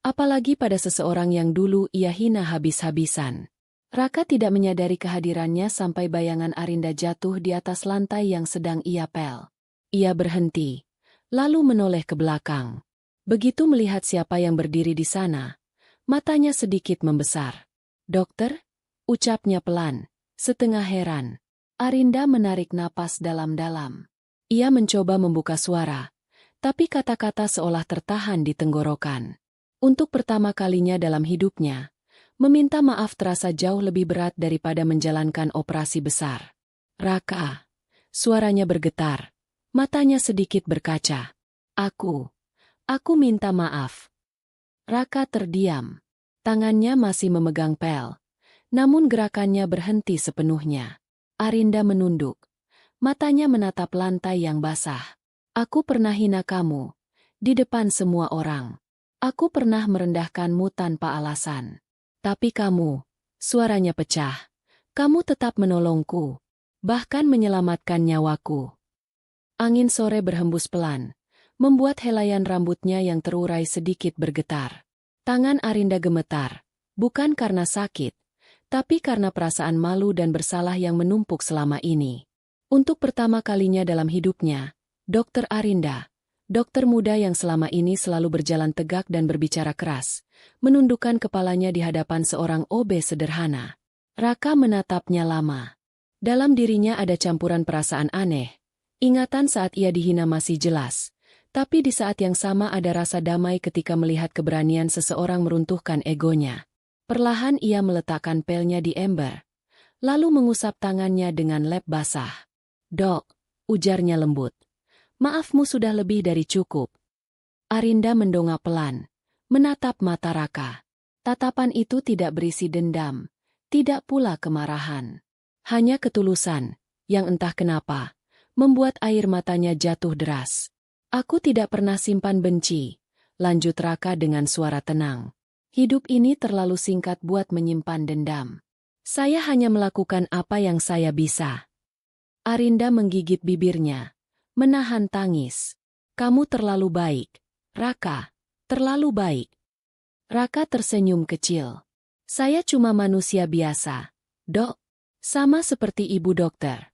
apalagi pada seseorang yang dulu ia hina habis-habisan. Raka tidak menyadari kehadirannya sampai bayangan Arinda jatuh di atas lantai yang sedang ia pel. Ia berhenti, lalu menoleh ke belakang. Begitu melihat siapa yang berdiri di sana, matanya sedikit membesar. "Dokter?" ucapnya pelan, setengah heran. Arinda menarik napas dalam-dalam. Ia mencoba membuka suara, tapi kata-kata seolah tertahan di tenggorokan. Untuk pertama kalinya dalam hidupnya, meminta maaf terasa jauh lebih berat daripada menjalankan operasi besar. "Raka." Suaranya bergetar, matanya sedikit berkaca. Aku minta maaf." Raka terdiam. Tangannya masih memegang pel, namun gerakannya berhenti sepenuhnya. Arinda menunduk, matanya menatap lantai yang basah. "Aku pernah hina kamu, di depan semua orang. Aku pernah merendahkanmu tanpa alasan. Tapi kamu," suaranya pecah, "kamu tetap menolongku, bahkan menyelamatkan nyawaku." Angin sore berhembus pelan, membuat helaian rambutnya yang terurai sedikit bergetar. Tangan Arinda gemetar, bukan karena sakit, tapi karena perasaan malu dan bersalah yang menumpuk selama ini. Untuk pertama kalinya dalam hidupnya, Dokter Arinda, dokter muda yang selama ini selalu berjalan tegak dan berbicara keras, menundukkan kepalanya di hadapan seorang OB sederhana. Raka menatapnya lama. Dalam dirinya ada campuran perasaan aneh. Ingatan saat ia dihina masih jelas, tapi di saat yang sama ada rasa damai ketika melihat keberanian seseorang meruntuhkan egonya. Perlahan ia meletakkan pelnya di ember, lalu mengusap tangannya dengan lem basah. "Dok," ujarnya lembut. "Maafmu sudah lebih dari cukup." Arinda mendongak pelan, menatap mata Raka. Tatapan itu tidak berisi dendam, tidak pula kemarahan. Hanya ketulusan, yang entah kenapa, membuat air matanya jatuh deras. "Aku tidak pernah simpan benci," lanjut Raka dengan suara tenang. "Hidup ini terlalu singkat buat menyimpan dendam. Saya hanya melakukan apa yang saya bisa." Arinda menggigit bibirnya, menahan tangis. "Kamu terlalu baik, Raka, terlalu baik." Raka tersenyum kecil. "Saya cuma manusia biasa, Dok, sama seperti ibu dokter."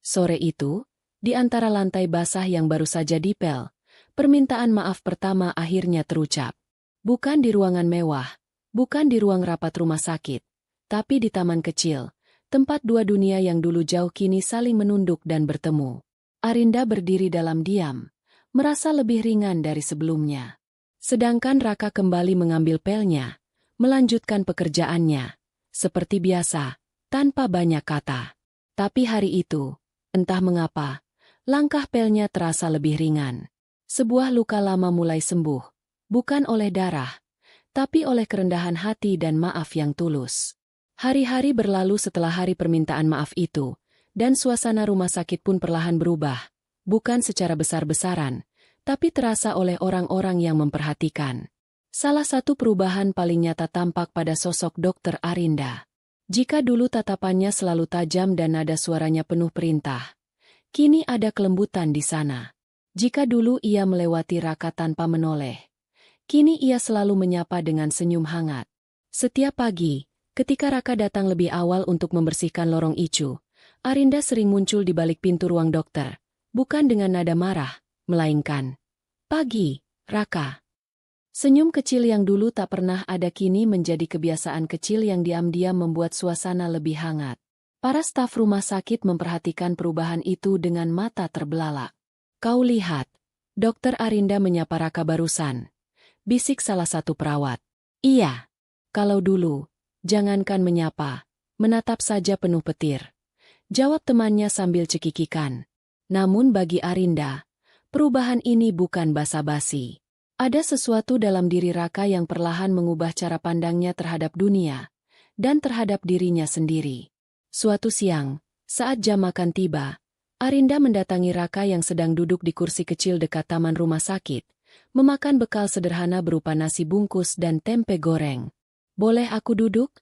Sore itu, di antara lantai basah yang baru saja dipel, permintaan maaf pertama akhirnya terucap. Bukan di ruangan mewah, bukan di ruang rapat rumah sakit, tapi di taman kecil, tempat dua dunia yang dulu jauh kini saling menunduk dan bertemu. Arinda berdiri dalam diam, merasa lebih ringan dari sebelumnya. Sedangkan Raka kembali mengambil pelnya, melanjutkan pekerjaannya, seperti biasa, tanpa banyak kata. Tapi hari itu, entah mengapa, langkah pelnya terasa lebih ringan. Sebuah luka lama mulai sembuh, bukan oleh darah, tapi oleh kerendahan hati dan maaf yang tulus. Hari-hari berlalu setelah hari permintaan maaf itu, dan suasana rumah sakit pun perlahan berubah, bukan secara besar-besaran, tapi terasa oleh orang-orang yang memperhatikan. Salah satu perubahan paling nyata tampak pada sosok Dokter Arinda. Jika dulu tatapannya selalu tajam dan nada suaranya penuh perintah, kini ada kelembutan di sana. Jika dulu ia melewati Raka tanpa menoleh, kini ia selalu menyapa dengan senyum hangat. Setiap pagi, ketika Raka datang lebih awal untuk membersihkan lorong icu, Arinda sering muncul di balik pintu ruang dokter, bukan dengan nada marah, melainkan, "Pagi, Raka." Senyum kecil yang dulu tak pernah ada kini menjadi kebiasaan kecil yang diam-diam membuat suasana lebih hangat. Para staf rumah sakit memperhatikan perubahan itu dengan mata terbelalak. "Kau lihat," Dokter Arinda menyapa Raka barusan. bisik salah satu perawat. Iya. Kalau dulu, jangankan menyapa, menatap saja penuh petir. Jawab temannya sambil cekikikan. Namun bagi Arinda, perubahan ini bukan basa-basi. Ada sesuatu dalam diri Raka yang perlahan mengubah cara pandangnya terhadap dunia dan terhadap dirinya sendiri. Suatu siang, saat jam makan tiba, Arinda mendatangi Raka yang sedang duduk di kursi kecil dekat taman rumah sakit, memakan bekal sederhana berupa nasi bungkus dan tempe goreng. "Boleh aku duduk?"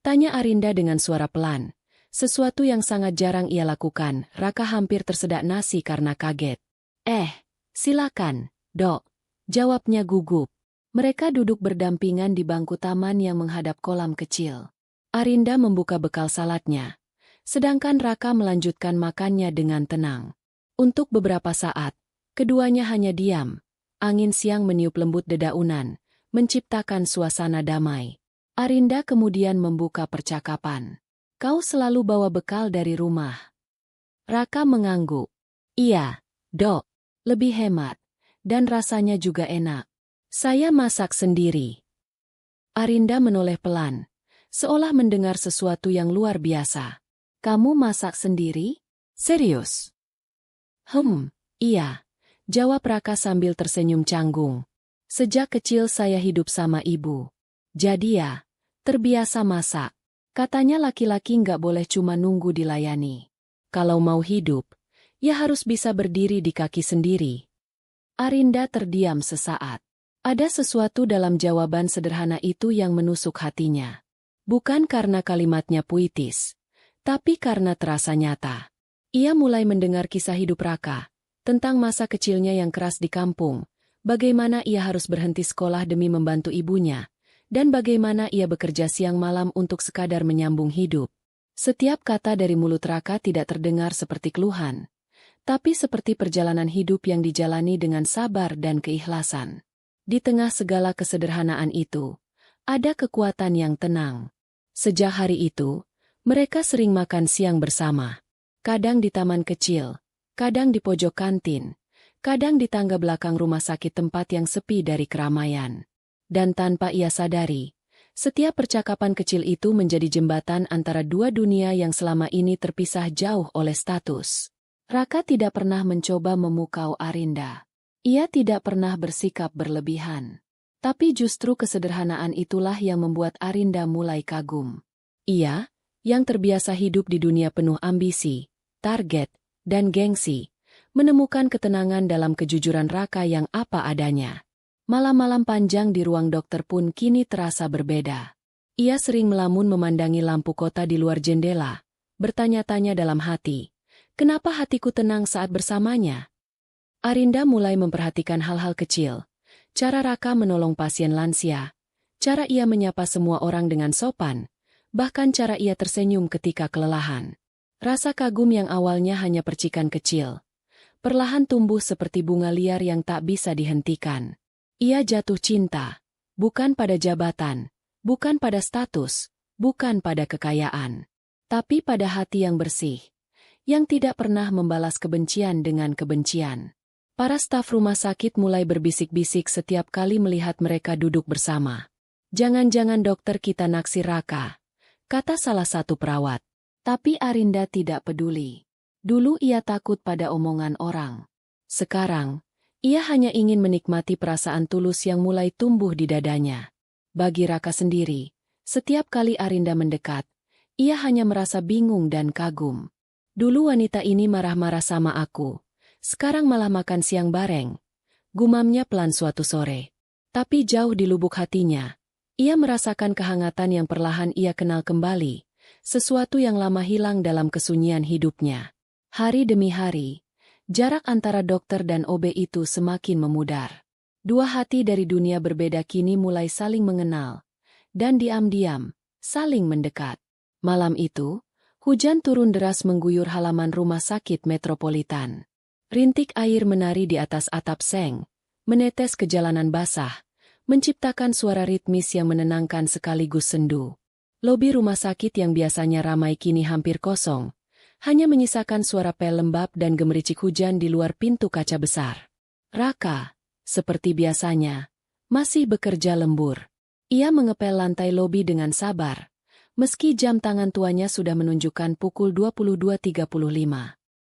tanya Arinda dengan suara pelan. Sesuatu yang sangat jarang ia lakukan. Raka hampir tersedak nasi karena kaget. Silakan, Dok," jawabnya gugup. Mereka duduk berdampingan di bangku taman yang menghadap kolam kecil. Arinda membuka bekal saladnya, sedangkan Raka melanjutkan makannya dengan tenang. Untuk beberapa saat, keduanya hanya diam. Angin siang meniup lembut dedaunan, menciptakan suasana damai. Arinda kemudian membuka percakapan. "Kau selalu bawa bekal dari rumah?" Raka mengangguk. "Iya, Dok. Lebih hemat. Dan rasanya juga enak. Saya masak sendiri." Arinda menoleh pelan, seolah mendengar sesuatu yang luar biasa. "Kamu masak sendiri? Serius?" Iya," jawab Raka sambil tersenyum canggung. "Sejak kecil saya hidup sama ibu. Jadi ya, terbiasa masak. Katanya laki-laki nggak boleh cuma nunggu dilayani. Kalau mau hidup, ya harus bisa berdiri di kaki sendiri." Arinda terdiam sesaat. Ada sesuatu dalam jawaban sederhana itu yang menusuk hatinya. Bukan karena kalimatnya puitis, tapi karena terasa nyata. Ia mulai mendengar kisah hidup Raka, tentang masa kecilnya yang keras di kampung, bagaimana ia harus berhenti sekolah demi membantu ibunya, dan bagaimana ia bekerja siang malam untuk sekadar menyambung hidup. Setiap kata dari mulut Raka tidak terdengar seperti keluhan, tapi seperti perjalanan hidup yang dijalani dengan sabar dan keikhlasan. Di tengah segala kesederhanaan itu, ada kekuatan yang tenang. Sejak hari itu, mereka sering makan siang bersama. Kadang di taman kecil, kadang di pojok kantin, kadang di tangga belakang rumah sakit tempat yang sepi dari keramaian. Dan tanpa ia sadari, setiap percakapan kecil itu menjadi jembatan antara dua dunia yang selama ini terpisah jauh oleh status. Raka tidak pernah mencoba memukau Arinda. Ia tidak pernah bersikap berlebihan. Tapi justru kesederhanaan itulah yang membuat Arinda mulai kagum. Ia, yang terbiasa hidup di dunia penuh ambisi, target, dan gengsi, menemukan ketenangan dalam kejujuran Raka yang apa adanya. Malam-malam panjang di ruang dokter pun kini terasa berbeda. Ia sering melamun memandangi lampu kota di luar jendela, bertanya-tanya dalam hati, kenapa hatiku tenang saat bersamanya? Arinda mulai memperhatikan hal-hal kecil, cara Raka menolong pasien lansia, cara ia menyapa semua orang dengan sopan, bahkan cara ia tersenyum ketika kelelahan. Rasa kagum yang awalnya hanya percikan kecil, perlahan tumbuh seperti bunga liar yang tak bisa dihentikan. Ia jatuh cinta, bukan pada jabatan, bukan pada status, bukan pada kekayaan, tapi pada hati yang bersih, yang tidak pernah membalas kebencian dengan kebencian. Para staf rumah sakit mulai berbisik-bisik setiap kali melihat mereka duduk bersama. "Jangan-jangan dokter kita naksir Raka," kata salah satu perawat. Tapi Arinda tidak peduli. Dulu ia takut pada omongan orang. Sekarang, ia hanya ingin menikmati perasaan tulus yang mulai tumbuh di dadanya. Bagi Raka sendiri, setiap kali Arinda mendekat, ia hanya merasa bingung dan kagum. "Dulu wanita ini marah-marah sama aku, sekarang malah makan siang bareng," gumamnya pelan suatu sore. Tapi jauh di lubuk hatinya, ia merasakan kehangatan yang perlahan ia kenal kembali, sesuatu yang lama hilang dalam kesunyian hidupnya. Hari demi hari, jarak antara dokter dan OB itu semakin memudar. Dua hati dari dunia berbeda kini mulai saling mengenal, dan diam-diam, saling mendekat. Malam itu, hujan turun deras mengguyur halaman rumah sakit metropolitan. Rintik air menari di atas atap seng, menetes ke jalanan basah, menciptakan suara ritmis yang menenangkan sekaligus sendu. Lobi rumah sakit yang biasanya ramai kini hampir kosong, hanya menyisakan suara pel lembab dan gemericik hujan di luar pintu kaca besar. Raka, seperti biasanya, Masih bekerja lembur. Ia mengepel lantai lobi dengan sabar. Meski jam tangan tuanya sudah menunjukkan pukul 22.35.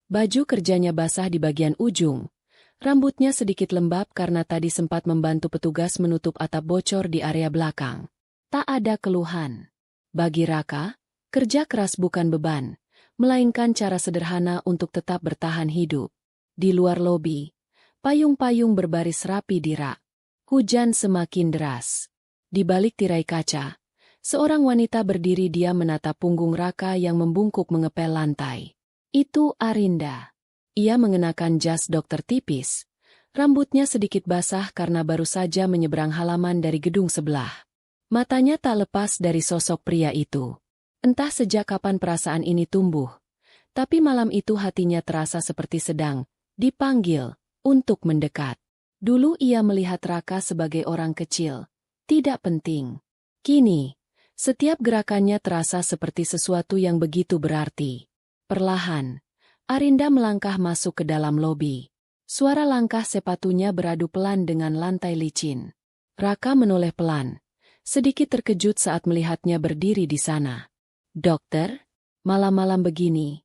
Baju kerjanya basah di bagian ujung. Rambutnya sedikit lembab karena tadi sempat membantu petugas menutup atap bocor di area belakang. Tak ada keluhan. Bagi Raka, kerja keras bukan beban, melainkan cara sederhana untuk tetap bertahan hidup. Di luar lobi, payung-payung berbaris rapi di rak. Hujan semakin deras. Di balik tirai kaca, seorang wanita berdiri diam menatap punggung Raka yang membungkuk mengepel lantai. Itu Arinda. Ia mengenakan jas dokter tipis. Rambutnya sedikit basah karena baru saja menyeberang halaman dari gedung sebelah. Matanya tak lepas dari sosok pria itu. Entah sejak kapan perasaan ini tumbuh. Tapi malam itu hatinya terasa seperti sedang dipanggil untuk mendekat. Dulu ia melihat Raka sebagai orang kecil, tidak penting. Kini, setiap gerakannya terasa seperti sesuatu yang begitu berarti. Perlahan, Arinda melangkah masuk ke dalam lobi. Suara langkah sepatunya beradu pelan dengan lantai licin. Raka menoleh pelan, sedikit terkejut saat melihatnya berdiri di sana. "Dokter, malam-malam begini?"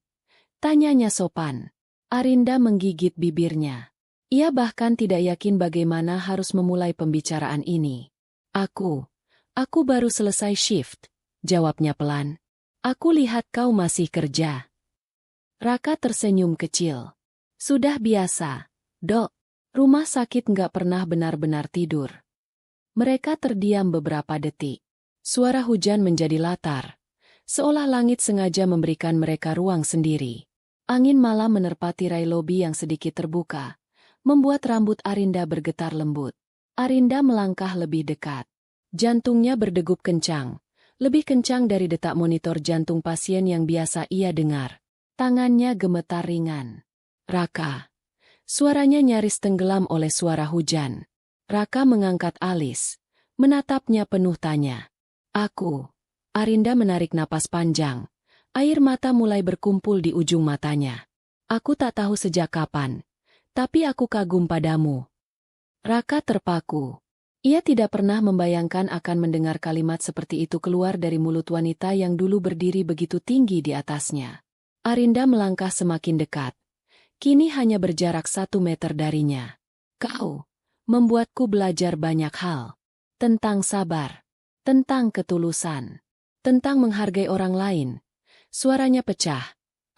tanyanya sopan. Arinda menggigit bibirnya. Ia bahkan tidak yakin bagaimana harus memulai pembicaraan ini. Aku baru selesai shift," jawabnya pelan. "Aku lihat kau masih kerja." Raka tersenyum kecil. "Sudah biasa, Dok. Rumah sakit nggak pernah benar-benar tidur." Mereka terdiam beberapa detik. Suara hujan menjadi latar. Seolah langit sengaja memberikan mereka ruang sendiri. Angin malam menerpa tirai lobi yang sedikit terbuka, membuat rambut Arinda bergetar lembut. Arinda melangkah lebih dekat. Jantungnya berdegup kencang, lebih kencang dari detak monitor jantung pasien yang biasa ia dengar. Tangannya gemetar ringan. "Raka." Suaranya nyaris tenggelam oleh suara hujan. Raka mengangkat alis, menatapnya penuh tanya. "Aku." Arinda menarik napas panjang. Air mata mulai berkumpul di ujung matanya. "Aku tak tahu sejak kapan, tapi aku kagum padamu." Raka terpaku. Ia tidak pernah membayangkan akan mendengar kalimat seperti itu keluar dari mulut wanita yang dulu berdiri begitu tinggi di atasnya. Arinda melangkah semakin dekat. Kini hanya berjarak 1 meter darinya. "Kau membuatku belajar banyak hal. Tentang sabar, tentang ketulusan, tentang menghargai orang lain." Suaranya pecah.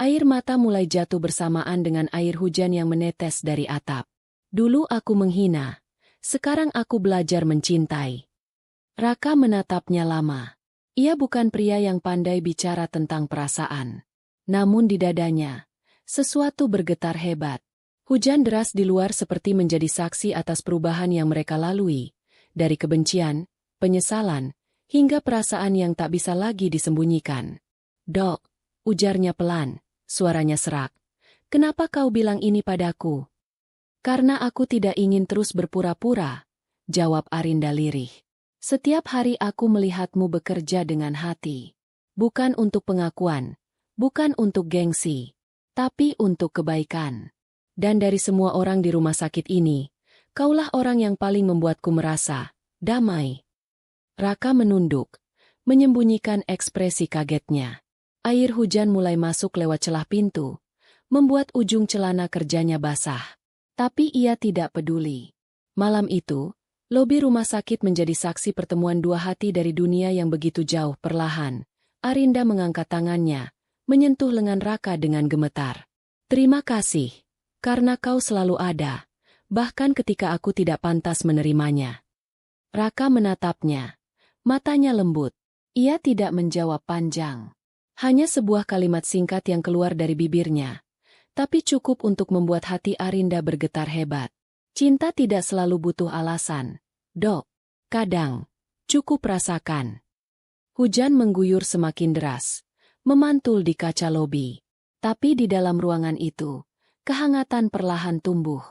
Air mata mulai jatuh bersamaan dengan air hujan yang menetes dari atap. "Dulu aku menghina. Sekarang aku belajar mencintai." Raka menatapnya lama. Ia bukan pria yang pandai bicara tentang perasaan. Namun di dadanya, sesuatu bergetar hebat. Hujan deras di luar seperti menjadi saksi atas perubahan yang mereka lalui. Dari kebencian, penyesalan, hingga perasaan yang tak bisa lagi disembunyikan. "Dok," ujarnya pelan, suaranya serak. "Kenapa kau bilang ini padaku?" "Karena aku tidak ingin terus berpura-pura," jawab Arinda lirih. "Setiap hari aku melihatmu bekerja dengan hati. Bukan untuk pengakuan, bukan untuk gengsi, tapi untuk kebaikan. Dan dari semua orang di rumah sakit ini, kaulah orang yang paling membuatku merasa damai." Raka menunduk, menyembunyikan ekspresi kagetnya. Air hujan mulai masuk lewat celah pintu, membuat ujung celana kerjanya basah. Tapi ia tidak peduli. Malam itu, lobi rumah sakit menjadi saksi pertemuan dua hati dari dunia yang begitu jauh. Perlahan, Arinda mengangkat tangannya, menyentuh lengan Raka dengan gemetar. "Terima kasih, karena kau selalu ada, bahkan ketika aku tidak pantas menerimanya." Raka menatapnya. Matanya lembut. Ia tidak menjawab panjang. Hanya sebuah kalimat singkat yang keluar dari bibirnya. Tapi cukup untuk membuat hati Arinda bergetar hebat. "Cinta tidak selalu butuh alasan, Dok. Kadang, cukup rasakan." Hujan mengguyur semakin deras, memantul di kaca lobi. Tapi di dalam ruangan itu, kehangatan perlahan tumbuh.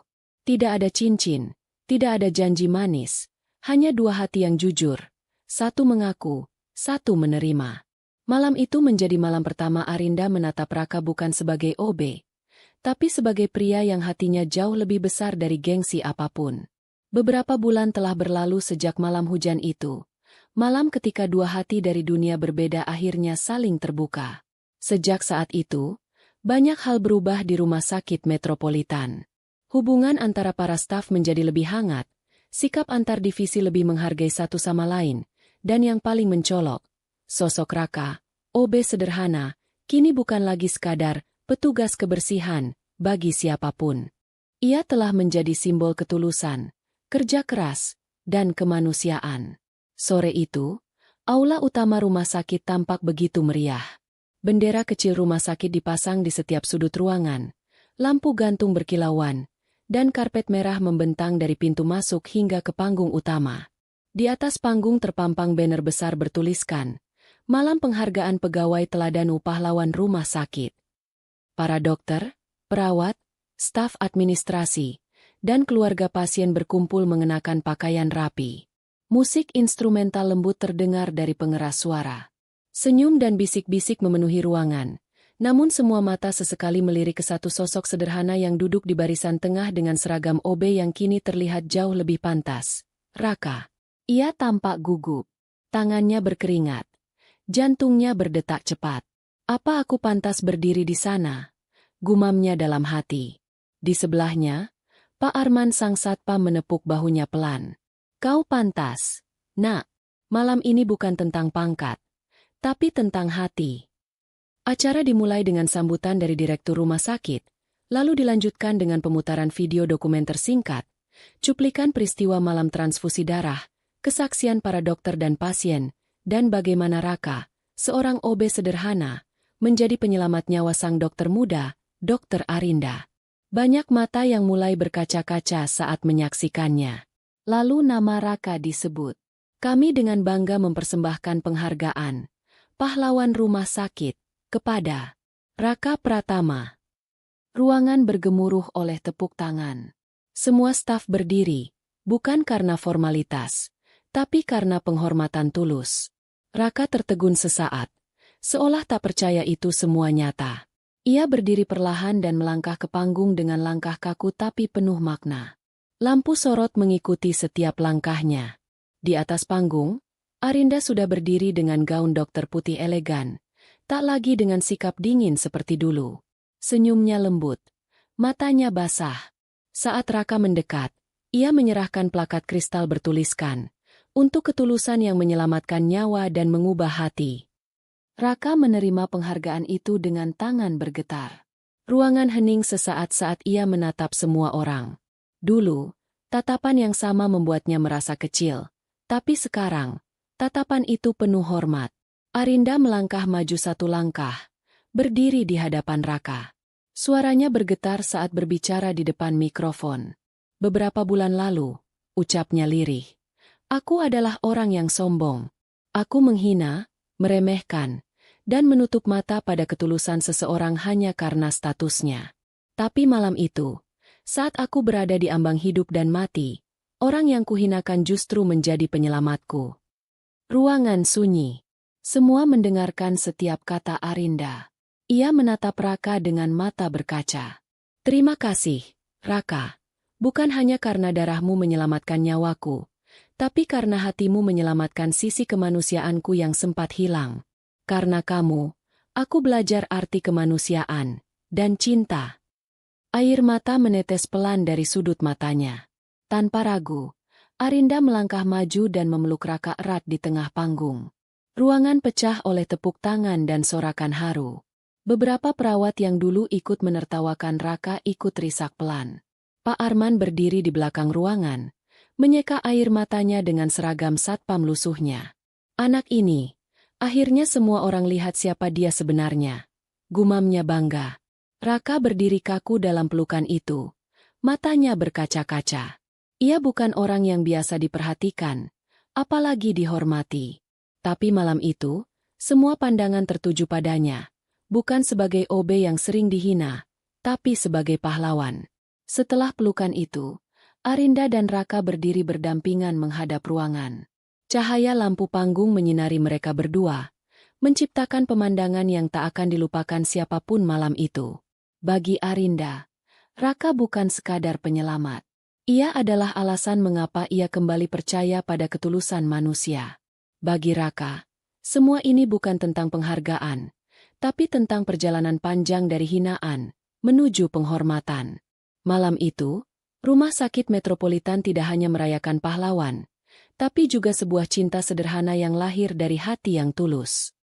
Tidak ada cincin, tidak ada janji manis, hanya dua hati yang jujur. Satu mengaku, satu menerima. Malam itu menjadi malam pertama Arinda menatap Raka bukan sebagai OB, tapi sebagai pria yang hatinya jauh lebih besar dari gengsi apapun. Beberapa bulan telah berlalu sejak malam hujan itu. Malam ketika dua hati dari dunia berbeda akhirnya saling terbuka. Sejak saat itu, banyak hal berubah di rumah sakit metropolitan. Hubungan antara para staf menjadi lebih hangat, sikap antar divisi lebih menghargai satu sama lain, dan yang paling mencolok, sosok Raka, OB sederhana, kini bukan lagi sekadar petugas kebersihan bagi siapapun. Ia telah menjadi simbol ketulusan, kerja keras, dan kemanusiaan. Sore itu, aula utama rumah sakit tampak begitu meriah. Bendera kecil rumah sakit dipasang di setiap sudut ruangan, lampu gantung berkilauan, dan karpet merah membentang dari pintu masuk hingga ke panggung utama. Di atas panggung terpampang banner besar bertuliskan, Malam Penghargaan Pegawai Teladan Pahlawan Rumah Sakit. Para dokter, perawat, staf administrasi, dan keluarga pasien berkumpul mengenakan pakaian rapi. Musik instrumental lembut terdengar dari pengeras suara. Senyum dan bisik-bisik memenuhi ruangan, namun semua mata sesekali melirik ke satu sosok sederhana yang duduk di barisan tengah dengan seragam OB yang kini terlihat jauh lebih pantas. Raka. Ia tampak gugup. Tangannya berkeringat. Jantungnya berdetak cepat. Apa aku pantas berdiri di sana? Gumamnya dalam hati. Di sebelahnya, Pak Arman sang satpam menepuk bahunya pelan. Kau pantas, Nak. Malam ini bukan tentang pangkat, tapi tentang hati. Acara dimulai dengan sambutan dari direktur rumah sakit, lalu dilanjutkan dengan pemutaran video dokumenter singkat, cuplikan peristiwa malam transfusi darah, kesaksian para dokter dan pasien, dan bagaimana Raka, seorang OB sederhana, menjadi penyelamat nyawa sang dokter muda, Dr. Arinda. Banyak mata yang mulai berkaca-kaca saat menyaksikannya. Lalu nama Raka disebut. Kami dengan bangga mempersembahkan penghargaan Pahlawan Rumah Sakit kepada Raka Pratama. Ruangan bergemuruh oleh tepuk tangan. Semua staf berdiri, bukan karena formalitas, tapi karena penghormatan tulus. Raka tertegun sesaat, seolah tak percaya itu semua nyata. Ia berdiri perlahan dan melangkah ke panggung dengan langkah kaku tapi penuh makna. Lampu sorot mengikuti setiap langkahnya. Di atas panggung, Arinda sudah berdiri dengan gaun dokter putih elegan, tak lagi dengan sikap dingin seperti dulu. Senyumnya lembut, matanya basah. Saat Raka mendekat, ia menyerahkan plakat kristal bertuliskan, untuk ketulusan yang menyelamatkan nyawa dan mengubah hati. Raka menerima penghargaan itu dengan tangan bergetar. Ruangan hening sesaat saat ia menatap semua orang. Dulu, tatapan yang sama membuatnya merasa kecil. Tapi sekarang, tatapan itu penuh hormat. Arinda melangkah maju satu langkah, berdiri di hadapan Raka. Suaranya bergetar saat berbicara di depan mikrofon. Beberapa bulan lalu, ucapnya lirih. Aku adalah orang yang sombong. Aku menghina, meremehkan, dan menutup mata pada ketulusan seseorang hanya karena statusnya. Tapi malam itu, saat aku berada di ambang hidup dan mati, orang yang kuhinakan justru menjadi penyelamatku. Ruangan sunyi. Semua mendengarkan setiap kata Arinda. Ia menatap Raka dengan mata berkaca. Terima kasih, Raka. Bukan hanya karena darahmu menyelamatkan nyawaku, tapi karena hatimu menyelamatkan sisi kemanusiaanku yang sempat hilang. Karena kamu, aku belajar arti kemanusiaan dan cinta. Air mata menetes pelan dari sudut matanya. Tanpa ragu, Arinda melangkah maju dan memeluk Raka erat di tengah panggung. Ruangan pecah oleh tepuk tangan dan sorakan haru. Beberapa perawat yang dulu ikut menertawakan Raka ikut risak pelan. Pak Arman berdiri di belakang ruangan, menyeka air matanya dengan seragam satpam lusuhnya. Anak ini, akhirnya semua orang lihat siapa dia sebenarnya. Gumamnya bangga. Raka berdiri kaku dalam pelukan itu. Matanya berkaca-kaca. Ia bukan orang yang biasa diperhatikan, apalagi dihormati. Tapi malam itu, semua pandangan tertuju padanya. Bukan sebagai OB yang sering dihina, tapi sebagai pahlawan. Setelah pelukan itu, Arinda dan Raka berdiri berdampingan menghadap ruangan. Cahaya lampu panggung menyinari mereka berdua, menciptakan pemandangan yang tak akan dilupakan siapapun malam itu. Bagi Arinda, Raka bukan sekadar penyelamat. Ia adalah alasan mengapa ia kembali percaya pada ketulusan manusia. Bagi Raka, semua ini bukan tentang penghargaan, tapi tentang perjalanan panjang dari hinaan menuju penghormatan. Malam itu, Rumah Sakit Metropolitan tidak hanya merayakan pahlawan, tapi juga sebuah cinta sederhana yang lahir dari hati yang tulus.